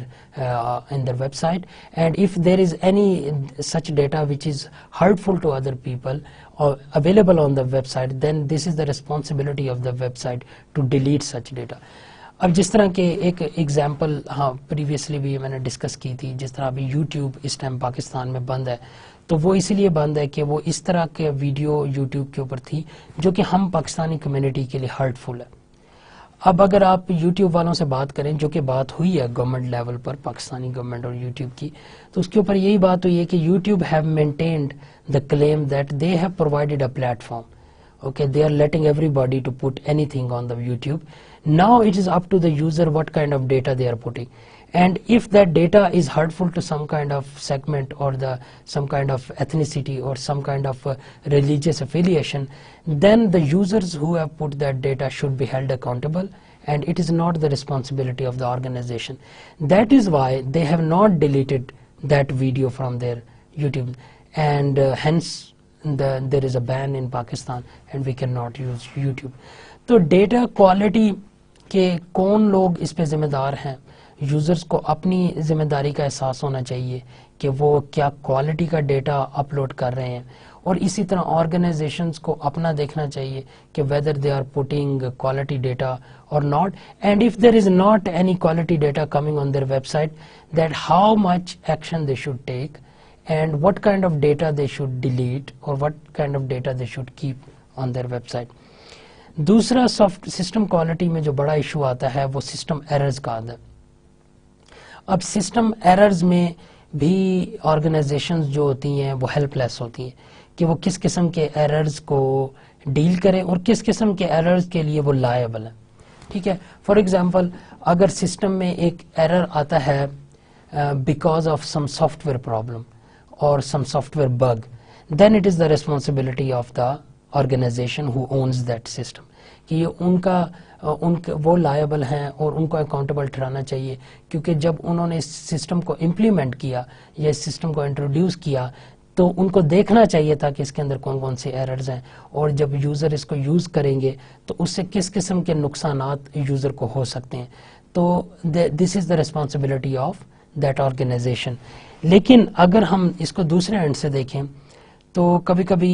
website, and if there is any such data which is hurtful to other people or available on the website, then this is the responsibility of the website to delete such data. اب جس طرح کہ ایک example previously بھی میں نے discuss کی تھی, جس طرح ابھی یوٹیوب اس ٹائم پاکستان میں بند ہے, تو وہ اسی لیے بند ہے کہ وہ اس طرح کے ویڈیو یوٹیوب کے اوپر تھی جو کہ ہم پاکستانی کمیونٹی کے لیے ہرٹفل ہے. اب اگر آپ یوٹیوب والوں سے بات کریں, جو کہ بات ہوئی ہے گورنمنٹ لیول پر پاکستانی گورنمنٹ اور یوٹیوب کی, تو اس کے اوپر یہی بات ہوئی ہے کہ YouTube have maintained the claim that they have provided a plate form. Okay, they are letting everybody to put anything on the YouTube. Now it is up to the user what kind of data they are putting, and if that data is hurtful to some kind of segment or some kind of ethnicity or some kind of religious affiliation, then the users who have put that data should be held accountable, and it is not the responsibility of the organization. That is why they have not deleted that video from their YouTube, and hence there is a ban in Pakistan and we cannot use YouTube. تو data quality کے کون لوگ اس پہ ذمہ دار ہیں؟ Users کو اپنی ذمہ داری کا احساس ہونا چاہیے کہ وہ کیا کوالٹی کا ڈیٹا اپلوڈ کر رہے ہیں, اور اسی طرح آرگنائزیشنز کو اپنا دیکھنا چاہیے کہ whether they are putting quality data or not, and if there is not any quality data coming on their website, that how much action they should take, and what kind of data they should delete or what kind of data they should keep on their website. دوسرا soft system quality میں جو بڑا issue آتا ہے وہ system errors کا آتا ہے. اب سسٹم ایررز میں بھی آرگنائزیشنز جو ہوتی ہیں وہ ہیلپ لیس ہوتی ہیں کہ وہ کس قسم کے ایررز کو ڈیل کریں اور کس قسم کے ایررز کے لیے وہ لائبل ہیں. ٹھیک ہے, فار ایگزامپل اگر سسٹم میں ایک ایرر آتا ہے because of some soft where problem or some software bug, then it is the responsibility of the organization who owns that system کہ یہ ان کا وہ لائبل ہیں اور ان کو اکاؤنٹیبل ٹھہرانا چاہیے, کیونکہ جب انہوں نے اس سسٹم کو امپلیمنٹ کیا یا اس سسٹم کو انٹروڈیوس کیا تو ان کو دیکھنا چاہیے تھا کہ اس کے اندر کون کون سے ایررز ہیں, اور جب یوزر اس کو یوز کریں گے تو اس سے کس قسم کے نقصانات یوزر کو ہو سکتے ہیں. تو this is the responsibility of that organisation. لیکن اگر ہم اس کو دوسرے اینڈ سے دیکھیں تو کبھی کبھی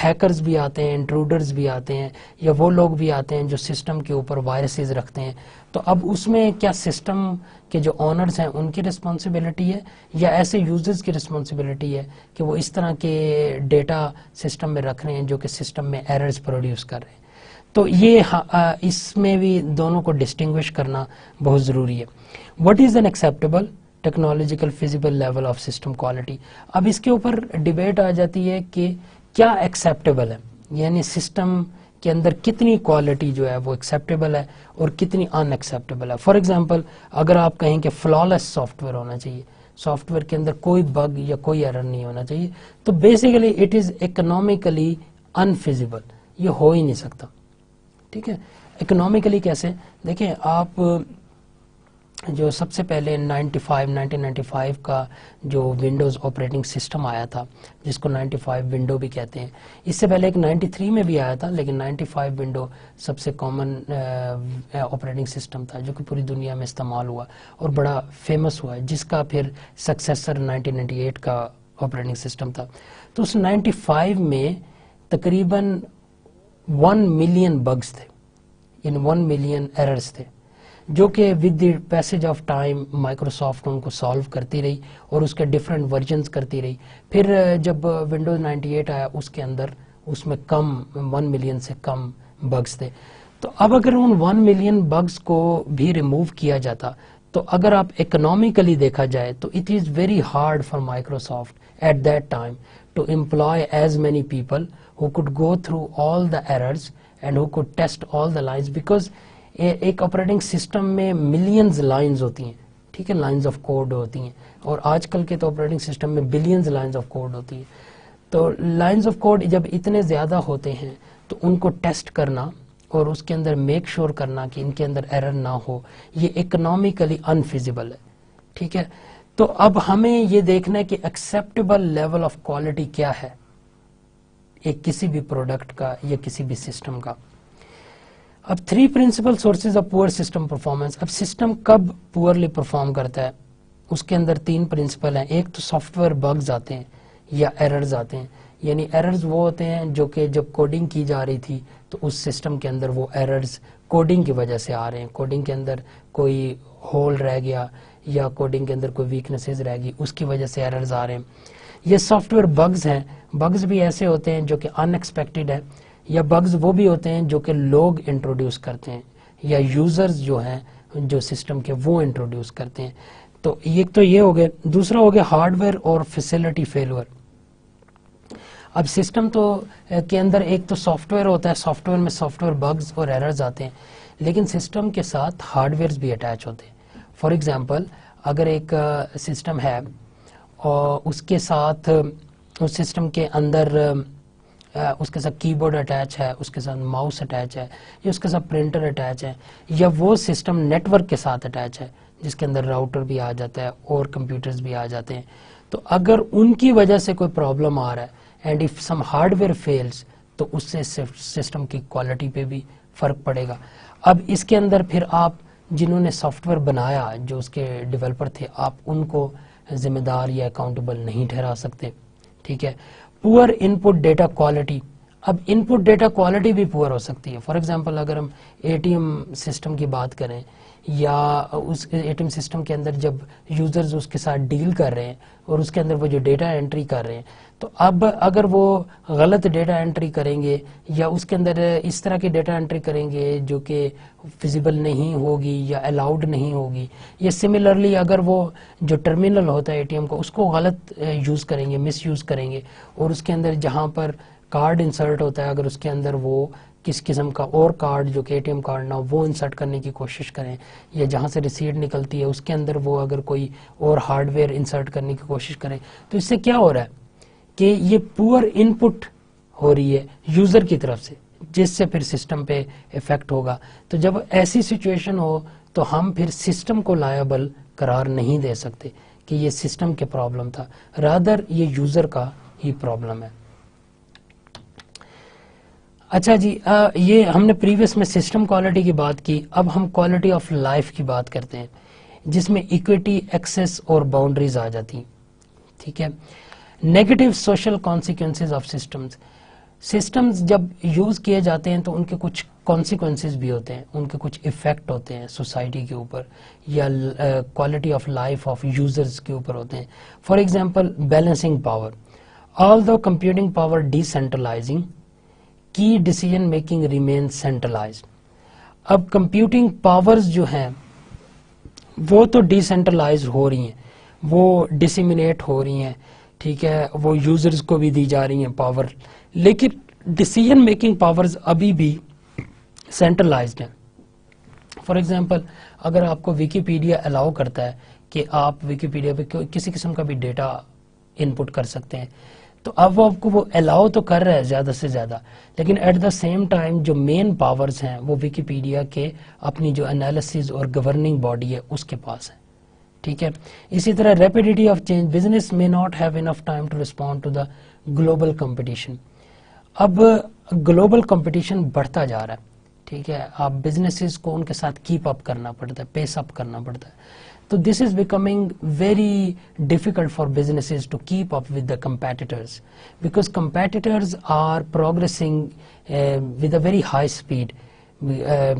ہیکرز بھی آتے ہیں, انٹروڈرز بھی آتے ہیں, یا وہ لوگ بھی آتے ہیں جو سسٹم کے اوپر وائرسز رکھتے ہیں. تو اب اس میں کیا سسٹم کے جو آنرز ہیں ان کی رسپانسبلٹی ہے یا ایسے یوزرز کی رسپانسبلٹی ہے کہ وہ اس طرح کے ڈیٹا سسٹم میں رکھ رہے ہیں جو کہ سسٹم میں ایررز پروڈیوس کر رہے ہیں. تو یہ اس میں بھی دونوں کو ڈسٹنگوش کرنا بہت ضروری ہے. What is an acceptable technological feasible level of system quality. اب اس کے اوپر ڈیبیٹ آ جاتی ہے کہ کیا ایکسیپٹیبل ہے, یعنی سسٹم کے اندر کتنی کوالٹی جو ہے وہ ایکسیپٹیبل ہے اور کتنی ان ایکسیپٹیبل ہے. فار ایگزامپل اگر آپ کہیں کہ فلالیس سافٹ ویئر ہونا چاہیے, سافٹ ویئر کے اندر کوئی بگ یا کوئی ایرر نہیں ہونا چاہیے, تو basically it is economically infeasible, یہ ہو ہی نہیں سکتا. ٹھیک ہے, اکنامکلی کیسے؟ دیکھیں آپ جو سب سے پہلے 1995 کا جو ونڈوز آپریٹنگ سسٹم آیا تھا جس کو 95 ونڈو بھی کہتے ہیں, اس سے پہلے ایک 93 میں بھی آیا تھا, لیکن 95 ونڈو سب سے کامن آپریٹنگ سسٹم تھا جو کہ پوری دنیا میں استعمال ہوا اور بڑا فیمس ہوا, جس کا پھر سکسیسر 1998 کا آپریٹنگ سسٹم تھا. تو اس 95 میں تقریباً 1 ملین بگز تھے, یعنی 1 ملین ایررز تھے, جو کہ with the passage of time Microsoft ان کو سالو کرتی رہی اور اس کے ڈفرینٹ ورژنز کرتی رہی. پھر جب ونڈوز 98 آیا اس کے اندر اس میں کم 1 ملین سے کم بگز تھے. تو اب اگر ان 1 ملین بگز کو بھی ریموو کیا جاتا تو اگر آپ اکنامکلی دیکھا جائے تو it is very hard for Microsoft at that time to employ as many people who could go through all the errors and who could test all the lines, because ایک operating system میں millions lines ہوتی ہیں, ٹھیک ہے, lines of code ہوتی ہیں, اور آج کل کے تو آپریٹنگ سسٹم میں بلینز لائنز آف کوڈ ہوتی ہیں. تو لائنز آف کوڈ جب اتنے زیادہ ہوتے ہیں تو ان کو ٹیسٹ کرنا اور اس کے اندر میک شور کرنا کہ ان کے اندر ایرر نہ ہو, یہ اکنامکلی انفیزیبل ہے. ٹھیک ہے, تو اب ہمیں یہ دیکھنا ہے کہ ایکسیپٹیبل لیول آف کوالٹی کیا ہے ایک کسی بھی پروڈکٹ کا یا کسی بھی سسٹم کا. اب 3 principal sources of poor system performance. اب سسٹم کب پورلی پرفارم کرتا ہے, اس کے اندر 3 پرنسپل ہیں. ایک تو سافٹ ویئر بگز آتے ہیں یا ایررز آتے ہیں, یعنی ایررز وہ ہوتے ہیں جو کہ جب کوڈنگ کی جا رہی تھی تو اس سسٹم کے اندر وہ ایررز کوڈنگ کی وجہ سے آ رہے ہیں, کوڈنگ کے اندر کوئی ہول رہ گیا یا کوڈنگ کے اندر کوئی ویکنیسز رہ گئی, اس کی وجہ سے ایررز آ رہے ہیں. یہ سافٹ ویئر بگز ہیں. بگز بھی ایسے ہوتے ہیں جو کہ ان ایکسپیکٹڈ ہے, یا بگز وہ بھی ہوتے ہیں جو کہ لوگ انٹروڈیوس کرتے ہیں یا یوزرز جو ہیں جو سسٹم کے وہ انٹروڈیوس کرتے ہیں. تو ایک تو یہ ہو گئے. دوسرا ہو گیا ہارڈ ویئر اور فیسلٹی فیلور. اب سسٹم تو کے اندر ایک تو سافٹ ویئر ہوتا ہے, سافٹ ویئر میں سافٹ ویئر بگز اور ایررز آتے ہیں, لیکن سسٹم کے ساتھ ہارڈ ویئرز بھی اٹیچ ہوتے ہیں. فار ایگزامپل اگر ایک سسٹم ہے اور اس کے ساتھ اس سسٹم کے اندر اس کے ساتھ کی بورڈ اٹیچ ہے, اس کے ساتھ ماؤس اٹیچ ہے, یا اس کے ساتھ پرنٹر اٹیچ ہے, یا وہ سسٹم نیٹ ورک کے ساتھ اٹیچ ہے جس کے اندر راؤٹر بھی آ جاتا ہے اور کمپیوٹرز بھی آ جاتے ہیں. تو اگر ان کی وجہ سے کوئی پرابلم آ رہا ہے and if some hard where feels, تو اس سے سسٹم کی کوالٹی پہ بھی فرق پڑے گا. اب اس کے اندر پھر آپ جنہوں نے سافٹ ویئر بنایا, جو اس کے ڈیولپر تھے, آپ ان کو ذمہ دار یا اکاؤنٹیبل نہیں ٹھہرا سکتے. ٹھیک ہے. پور ان پٹ ڈیٹا کوالٹی. اب ان پٹ ڈیٹا کوالٹی بھی پور ہو سکتی ہے. فار ایگزامپل اگر ہم اے ٹی ایم سسٹم کی بات کریں, یا اس اے ٹی ایم سسٹم کے اندر جب یوزرز اس کے ساتھ ڈیل کر رہے ہیں اور اس کے اندر وہ جو ڈیٹا انٹری کر رہے ہیں, تو اب اگر وہ غلط ڈیٹا انٹری کریں گے یا اس کے اندر اس طرح کی ڈیٹا انٹری کریں گے جو کہ فیزیبل نہیں ہوگی یا الاؤڈ نہیں ہوگی, یا سملرلی اگر وہ جو ٹرمینل ہوتا ہے اے ٹی ایم کا اس کو غلط یوز کریں گے, مس یوز کریں گے, اور اس کے اندر جہاں پر کارڈ انسرٹ ہوتا ہے اگر اس کے اندر وہ کس قسم کا اور کارڈ جو کہ اے ٹی ایم کارڈ نہ ہو وہ انسرٹ کرنے کی کوشش کریں, یا جہاں سے ریسیٹ نکلتی ہے اس کے اندر وہ اگر کوئی اور ہارڈ ویئر انسرٹ کرنے کی کوشش کریں, تو اس سے کیا ہو رہا ہے کہ یہ پور ان پٹ ہو رہی ہے یوزر کی طرف سے, جس سے پھر سسٹم پہ افیکٹ ہوگا. تو جب ایسی سچویشن ہو تو ہم پھر سسٹم کو لائبل قرار نہیں دے سکتے کہ یہ سسٹم کے پرابلم تھا, رادر یہ یوزر کا ہی پرابلم ہے. اچھا جی, یہ ہم نے پریویس میں سسٹم کوالٹی کی بات کی. اب ہم کوالٹی آف لائف کی بات کرتے ہیں جس میں ایکویٹی, ایکسیس اور باؤنڈریز آ جاتی ہیں. ٹھیک ہے. Negative social consequences of systems. Systems جب یوز کیے جاتے ہیں تو ان کے کچھ کانسیکوینسز بھی ہوتے ہیں, ان کے کچھ ایفیکٹ ہوتے ہیں سوسائٹی کے اوپر یا quality of life of users کے اوپر ہوتے ہیں. For example balancing power. although computing power decentralizing, key decision making remains centralized. اب کمپیوٹنگ پاورز جو ہیں وہ تو ڈیسینٹرلائز ہو رہی ہیں, وہ ڈسیمینیٹ ہو رہی ہیں, ٹھیک ہے, وہ یوزرز کو بھی دی جا رہی ہیں پاور, لیکن ڈیسیجن میکنگ پاورز ابھی بھی سینٹرلائزڈ ہیں. فار ایگزامپل اگر آپ کو ویکیپیڈیا الاؤ کرتا ہے کہ آپ ویکیپیڈیا پہ کسی قسم کا بھی ڈیٹا ان پٹ کر سکتے ہیں, تو اب آپ کو وہ الاؤ تو کر رہا ہے زیادہ سے زیادہ, لیکن ایٹ دا سیم ٹائم جو مین پاورز ہیں وہ ویکیپیڈیا کے اپنی جو انالیسز اور گورننگ باڈی ہے اس کے پاس ہے, ٹھیک ہے. اسی طرح rapidity of change. Business may not have enough time to respond to the global competition. اب گلوبل کمپٹیشن بڑھتا جا رہا ہے, ٹھیک ہے, آپ بزنسز کو ان کے ساتھ کیپ اپ کرنا پڑتا ہے, پیس اپ کرنا پڑتا ہے. تو this is becoming very difficult for businesses to keep up with the competitors, because competitors are progressing with a very high speed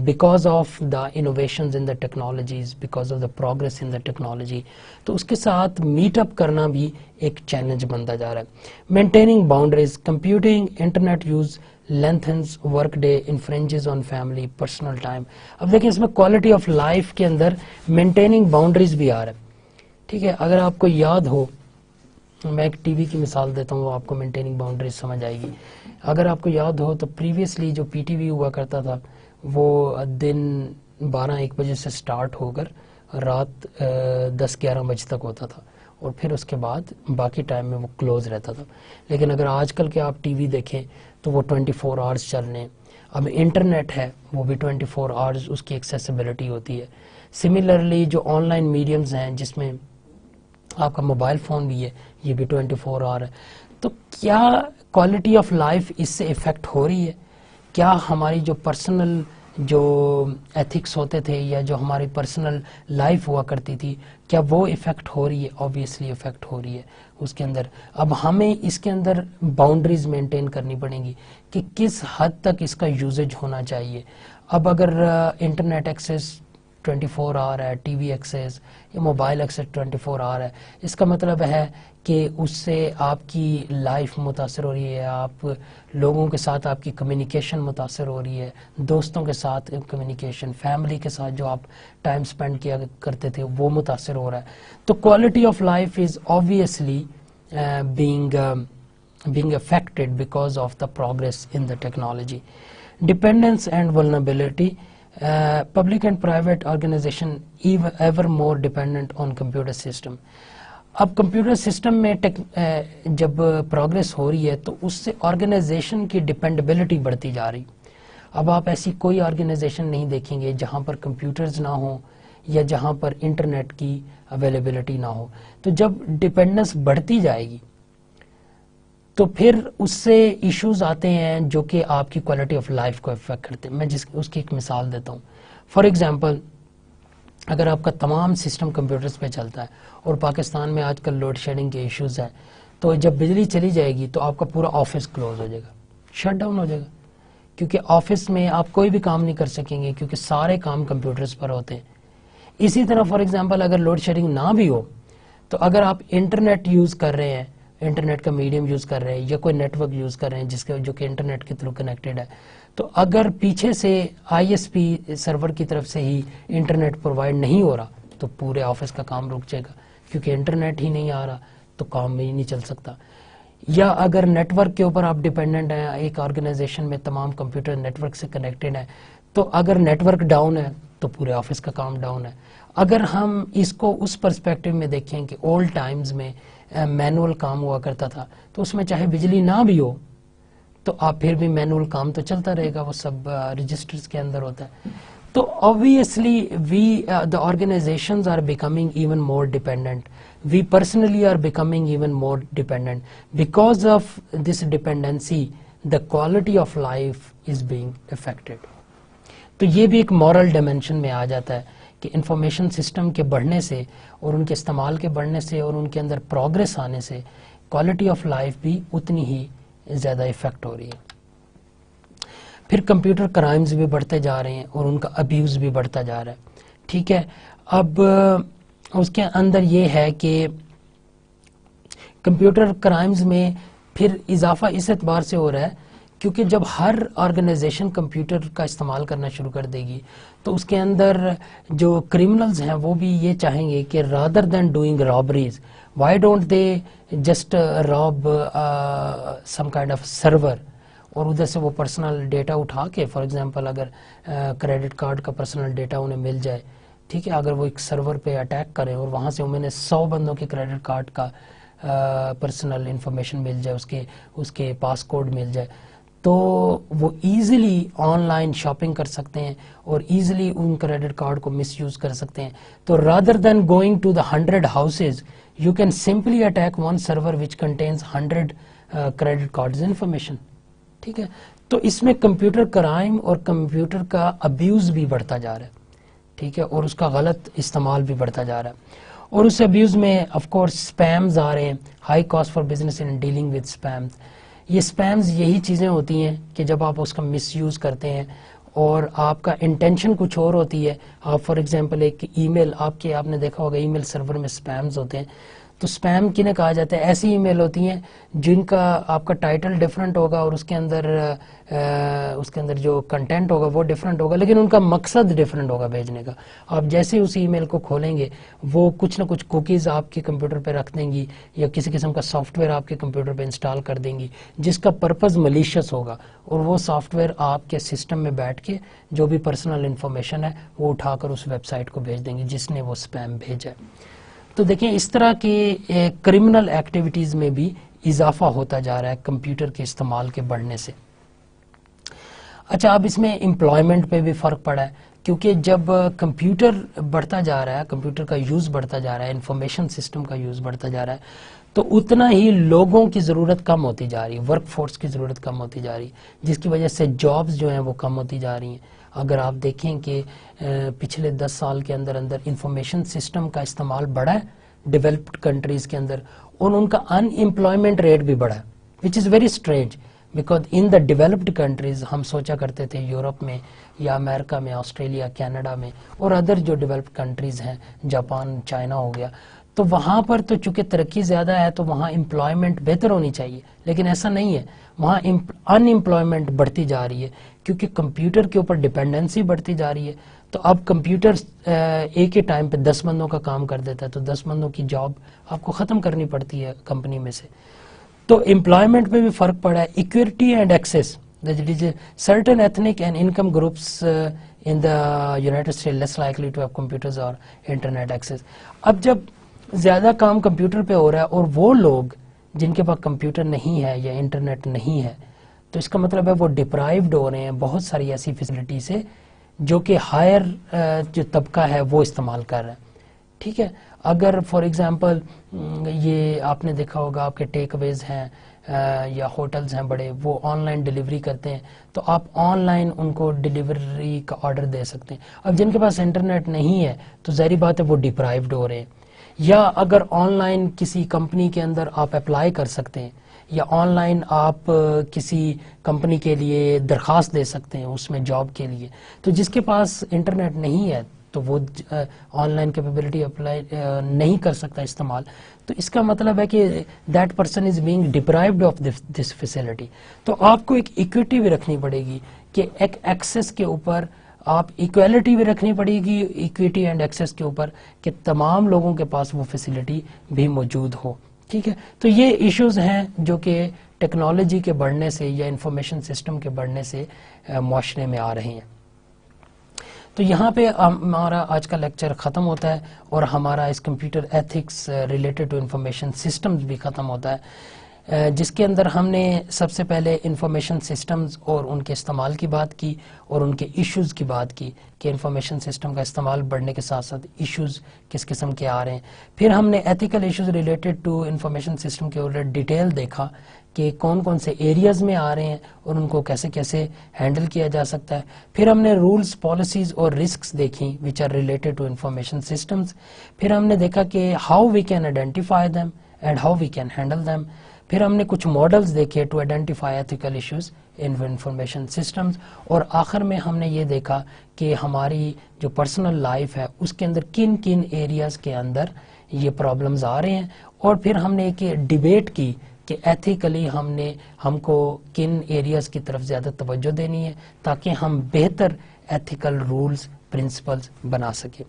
because of the innovations in the technologies, because of the progress in the technology. تو اس کے ساتھ meat اپ کرنا بھی ایک challenge بنتا جا رہا ہے. Maintaining boundaries. Computing internet use lengthens work day, infringes on family personal time. اب دیکھیں اس میں کوالٹی آف لائف کے اندر مینٹیننگ باؤنڈریز بھی آ رہا ہے, ٹھیک ہے. اگر آپ کو یاد ہو, میں ایک ٹی وی کی مثال دیتا ہوں, وہ آپ کو مینٹیننگ باؤنڈریز سمجھ آئے گی. اگر آپ کو یاد ہو تو پریویسلی جو پی ٹی وی ہوا کرتا تھا وہ دن 12-1 بجے سے سٹارٹ ہو کر رات 10-11 بجے تک ہوتا تھا, اور پھر اس کے بعد باقی ٹائم میں وہ کلوز رہتا تھا. لیکن اگر آج کل کے آپ ٹی وی دیکھیں تو وہ 24 آورز چل رہے ہیں. اب انٹرنیٹ ہے وہ بھی 24 آورز اس کی ایکسیسیبلٹی ہوتی ہے. سملرلی جو آن لائن میڈیمز ہیں جس میں آپ کا موبائل فون بھی ہے, یہ بھی 24 آور ہے. تو کیا کوالٹی آف لائف اس سے افیکٹ ہو رہی ہے؟ کیا ہماری جو پرسنل جو ایتھکس ہوتے تھے یا جو ہماری پرسنل لائف ہوا کرتی تھی, کیا وہ افیکٹ ہو رہی ہے؟ آبویسلی افیکٹ ہو رہی ہے اس کے اندر. اب ہمیں اس کے اندر باؤنڈریز مینٹین کرنی پڑیں گی کہ کس حد تک اس کا یوزیج ہونا چاہیے. اب اگر انٹرنیٹ ایکسیس 24 آور ہے, ٹی وی ایکسیس یا موبائل ایکسیس 24 آور ہے, اس کا مطلب ہے کہ اس سے آپ کی لائف متاثر ہو رہی ہے, آپ لوگوں کے ساتھ آپ کی کمیونیکیشن متاثر ہو رہی ہے, دوستوں کے ساتھ کمیونیکیشن, فیملی کے ساتھ جو آپ ٹائم سپینڈ کیا کرتے تھے وہ متاثر ہو رہا ہے. تو quality of life is obviously being affected because of the progress in the technology. Dependence and vulnerability. Public and private organization ever more dependent on computer system. اب کمپیوٹر سسٹم میں جب پروگرس ہو رہی ہے تو اس سے آرگنائزیشن کی dependability بڑھتی جا رہی. اب آپ ایسی کوئی آرگنائزیشن نہیں دیکھیں گے جہاں پر کمپیوٹرز نہ ہوں یا جہاں پر انٹرنیٹ کی اویلیبلٹی نہ ہو. تو جب ڈپینڈنس بڑھتی جائے گی تو پھر اس سے ایشوز آتے ہیں جو کہ آپ کی کوالٹی آف لائف کو افیکٹ کرتے ہیں. میں اس کی ایک مثال دیتا ہوں. فار ایگزامپل اگر آپ کا تمام سسٹم کمپیوٹرز پہ چلتا ہے اور پاکستان میں آج کل لوڈ شیڈنگ کے ایشوز ہیں, تو جب بجلی چلی جائے گی تو آپ کا پورا آفس کلوز ہو جائے گا, شٹ ڈاؤن ہو جائے گا, کیونکہ آفس میں آپ کوئی بھی کام نہیں کر سکیں گے کیونکہ سارے کام کمپیوٹرز پر ہوتے ہیں. اسی طرح فار ایگزامپل اگر لوڈ شیڈنگ نہ بھی ہو تو اگر آپ انٹرنیٹ یوز کر رہے ہیں, انٹرنیٹ کا میڈیم یوز کر رہے ہیں یا کوئی نیٹ ورک یوز کر رہے ہیں جو کہ انٹرنیٹ کے تھرو کنیکٹڈ ہے, تو اگر پیچھے سے آئی ایس پی سرور کی طرف سے ہی انٹرنیٹ پرووائڈ نہیں ہو رہا تو پورے آفس کا کام رک جائے گا, کیونکہ انٹرنیٹ ہی نہیں آ رہا تو کام ہی نہیں چل سکتا. یا اگر نیٹ ورک کے اوپر آپ ڈیپینڈنٹ ہیں, ایک آرگنائزیشن میں تمام کمپیوٹر نیٹ ورک سے کنیکٹڈ ہیں, تو اگر نیٹ ورک ڈاؤن ہے تو پورے آفس کا کام ڈاؤن ہے. اگر ہم اس کو اس پرسپیکٹو میں دیکھیں کہ اولڈ ٹائمز میں مینول کام ہوا کرتا تھا, تو اس میں چاہے بجلی نہ بھی ہو تو آپ پھر بھی مینول کام تو چلتا رہے گا, وہ سب رجسٹرز کے اندر ہوتا ہے. تو obviously the organizations are becoming even more dependent. We personally are becoming even more dependent. Because of this dependency, the quality of life is being affected. تو یہ بھی ایک مورل ڈائمینشن میں آ جاتا ہے کہ انفارمیشن سسٹم کے بڑھنے سے اور ان کے استعمال کے بڑھنے سے اور ان کے اندر پروگرس آنے سے کوالٹی آف لائف بھی اتنی ہی زیادہ افیکٹ ہو رہی ہے. پھر کمپیوٹر کرائمز بھی بڑھتے جا رہے ہیں اور ان کا ابیوز بھی بڑھتا جا رہا ہے. ٹھیک ہے, اب اس کے اندر یہ ہے کہ کمپیوٹر کرائمز میں پھر اضافہ اس اعتبار سے ہو رہا ہے کیونکہ جب ہر آرگنائزیشن کمپیوٹر کا استعمال کرنا شروع کر دے گی تو اس کے اندر جو کرمنلز ہیں وہ بھی یہ چاہیں گے کہ rather than doing robberies why don't they just rob some kind of server, اور ادھر سے وہ پرسنل ڈیٹا اٹھا کے, فار ایگزامپل اگر کریڈٹ کارڈ کا پرسنل ڈیٹا انہیں مل جائے, ٹھیک ہے, اگر وہ ایک سرور پہ اٹیک کریں اور وہاں سے انہیں 100 بندوں کے کریڈٹ کارڈ کا پرسنل انفارمیشن مل جائے, اس کے پاس کوڈ مل جائے, تو وہ ایزیلی آن لائن شاپنگ کر سکتے ہیں اور ایزیلی ان کریڈٹ کارڈ کو مس یوز کر سکتے ہیں. تو rather than going to the 100 houses you can simply attack one server which contains 100 credit cards information. ٹھیک ہے, تو اس میں کمپیوٹر کرائم اور کمپیوٹر کا ابیوز بھی بڑھتا جا رہا ہے. ٹھیک ہے, اور اس کا غلط استعمال بھی بڑھتا جا رہا ہے. اور اس ابیوز میں آف کورس اسپیمز آ رہے ہیں, high cost for business in dealing with spams. یہ اسپیمز یہی چیزیں ہوتی ہیں کہ جب آپ اس کا مس یوز کرتے ہیں اور آپ کا انٹینشن کچھ اور ہوتی ہے. آپ فار ایگزامپل ایک ای میل آپ نے دیکھا ہوگا ای میل سرور میں اسپیمز ہوتے ہیں, تو اسپیم کنہیں کہا جاتا ہے, ایسی ای میل ہوتی ہیں جن کا آپ کا ٹائٹل ڈفرینٹ ہوگا اور اس کے اندر جو کنٹینٹ ہوگا وہ ڈفرینٹ ہوگا, لیکن ان کا مقصد ڈفرینٹ ہوگا بھیجنے کا. آپ جیسے اس ای میل کو کھولیں گے وہ کچھ نہ کچھ کوکیز آپ کے کمپیوٹر پہ رکھ دیں گی یا کسی قسم کا سافٹ ویئر آپ کے کمپیوٹر پہ انسٹال کر دیں گی جس کا پرپز ملیشیس ہوگا, اور وہ سافٹ ویئر آپ کے سسٹم میں بیٹھ کے جو بھی پرسنل انفارمیشن ہے وہ اٹھا کر اس ویب سائٹ کو بھیج دیں گی جس نے وہ اسپیم بھیجا ہے. تو دیکھیں اس طرح کے کرمنل ایکٹیویٹیز میں بھی اضافہ ہوتا جا رہا ہے کمپیوٹر کے استعمال کے بڑھنے سے. اچھا, اب اس میں امپلائمنٹ پہ بھی فرق پڑا ہے کیونکہ جب کمپیوٹر بڑھتا جا رہا ہے, کمپیوٹر کا یوز بڑھتا جا رہا ہے, انفارمیشن سسٹم کا یوز بڑھتا جا رہا ہے, تو اتنا ہی لوگوں کی ضرورت کم ہوتی جا رہی ہے, ورک فورس کی ضرورت کم ہوتی جا رہی ہے, جس کی وجہ سے جابز جو ہیں وہ کم ہوتی جا رہی ہیں. اگر آپ دیکھیں کہ پچھلے 10 سال کے اندر انفارمیشن سسٹم کا استعمال بڑھا ہے ڈیولپڈ کنٹریز کے اندر, اور ان کا ان امپلائمنٹ ریٹ بھی بڑھا ہے, which is very strange because in the developed countries ہم سوچا کرتے تھے یورپ میں یا امریکہ میں, آسٹریلیا, کینیڈا میں اور ادر جو ڈیولپڈ کنٹریز ہیں, جاپان, چائنا ہو گیا, تو وہاں پر تو چونکہ ترقی زیادہ ہے تو وہاں امپلائمنٹ بہتر ہونی چاہیے, لیکن ایسا نہیں ہے. وہاں ان امپلائمنٹ بڑھتی جا رہی ہے کیونکہ کمپیوٹر کے اوپر ڈپینڈنسی بڑھتی جا رہی ہے. تو اب کمپیوٹر ایک ہی ٹائم پہ 10 بندوں کا کام کر دیتا ہے, تو 10 بندوں کی جاب آپ کو ختم کرنی پڑتی ہے کمپنی میں سے. تو امپلائمنٹ پہ بھی فرق پڑا ہے. Equity and access, certain ethnic and income groups in the United States less likely to have computers or internet access. اب جب زیادہ کام کمپیوٹر پہ ہو رہا ہے اور وہ لوگ جن کے پاس کمپیوٹر نہیں ہے یا انٹرنیٹ نہیں ہے, تو اس کا مطلب ہے وہ ڈپرائیوڈ ہو رہے ہیں بہت ساری ایسی فیسلٹی سے جو کہ ہائر جو طبقہ ہے وہ استعمال کر رہا ہے. ٹھیک ہے, اگر فار ایگزامپل یہ آپ نے دیکھا ہوگا آپ کے ٹیک اویز ہیں یا ہوٹلز ہیں بڑے, وہ آن لائن ڈیلیوری کرتے ہیں, تو آپ آن لائن ان کو ڈیلیوری کا آرڈر دے سکتے ہیں. اب جن کے پاس انٹرنیٹ نہیں ہے تو ظاہری بات ہے وہ ڈپرائیوڈ ہو رہے ہیں. یا اگر آن لائن کسی کمپنی کے اندر آپ اپلائی کر سکتے ہیں یا آن لائن آپ کسی کمپنی کے لیے درخواست دے سکتے ہیں اس میں جاب کے لیے, تو جس کے پاس انٹرنیٹ نہیں ہے تو وہ آن لائن کیپیبلٹی اپلائی نہیں کر سکتا استعمال. تو اس کا مطلب ہے کہ that person is being deprived of this facility. تو آپ کو ایک ایکویٹی بھی رکھنی پڑے گی کہ ایک ایکسیس کے اوپر آپ ایکویلٹی بھی رکھنی پڑے گی, ایکویٹی اینڈ ایکسیس کے اوپر, کہ تمام لوگوں کے پاس وہ فیسلٹی بھی موجود ہو. ٹھیک ہے, تو یہ ایشوز ہیں جو کہ ٹیکنالوجی کے بڑھنے سے یا انفارمیشن سسٹم کے بڑھنے سے معاشرے میں آ رہے ہیں. تو یہاں پہ ہمارا آج کا لیکچر ختم ہوتا ہے اور ہمارا اس computer ethics related to information systems بھی ختم ہوتا ہے, جس کے اندر ہم نے سب سے پہلے انفارمیشن سسٹمز اور ان کے استعمال کی بات کی اور ان کے ایشوز کی بات کی کہ انفارمیشن سسٹم کا استعمال بڑھنے کے ساتھ ساتھ ایشوز کس قسم کے آ رہے ہیں. پھر ہم نے ethical issues related to information system کے اوپر ڈیٹیل دیکھا کہ کون کون سے ایریاز میں آ رہے ہیں اور ان کو کیسے کیسے ہینڈل کیا جا سکتا ہے. پھر ہم نے رولز, پالیسیز اور رسکس دیکھیں which are related to information systems. پھر ہم نے دیکھا کہ how we can identify them and how we can handle them. پھر ہم نے کچھ ماڈلز دیکھے to identify ethical issues in information systems, اور آخر میں ہم نے یہ دیکھا کہ ہماری جو پرسنل لائف ہے اس کے اندر کن کن ایریاز کے اندر یہ پرابلمز آ رہے ہیں، اور پھر ہم نے ایک ڈیبیٹ کی کہ ایتھیکلی ہم کو کن ایریاز کی طرف زیادہ توجہ دینی ہے تاکہ ہم بہتر ایتھیکل رولز پرنسپلز بنا سکیں.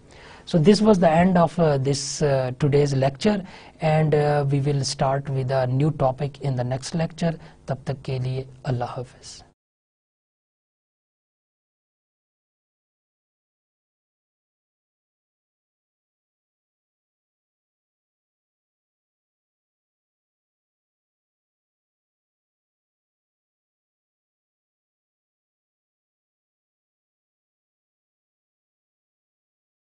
So this was the end of this today's lecture, and we will start with a new topic in the next lecture. تب تک کے لیے اللہ حافظ.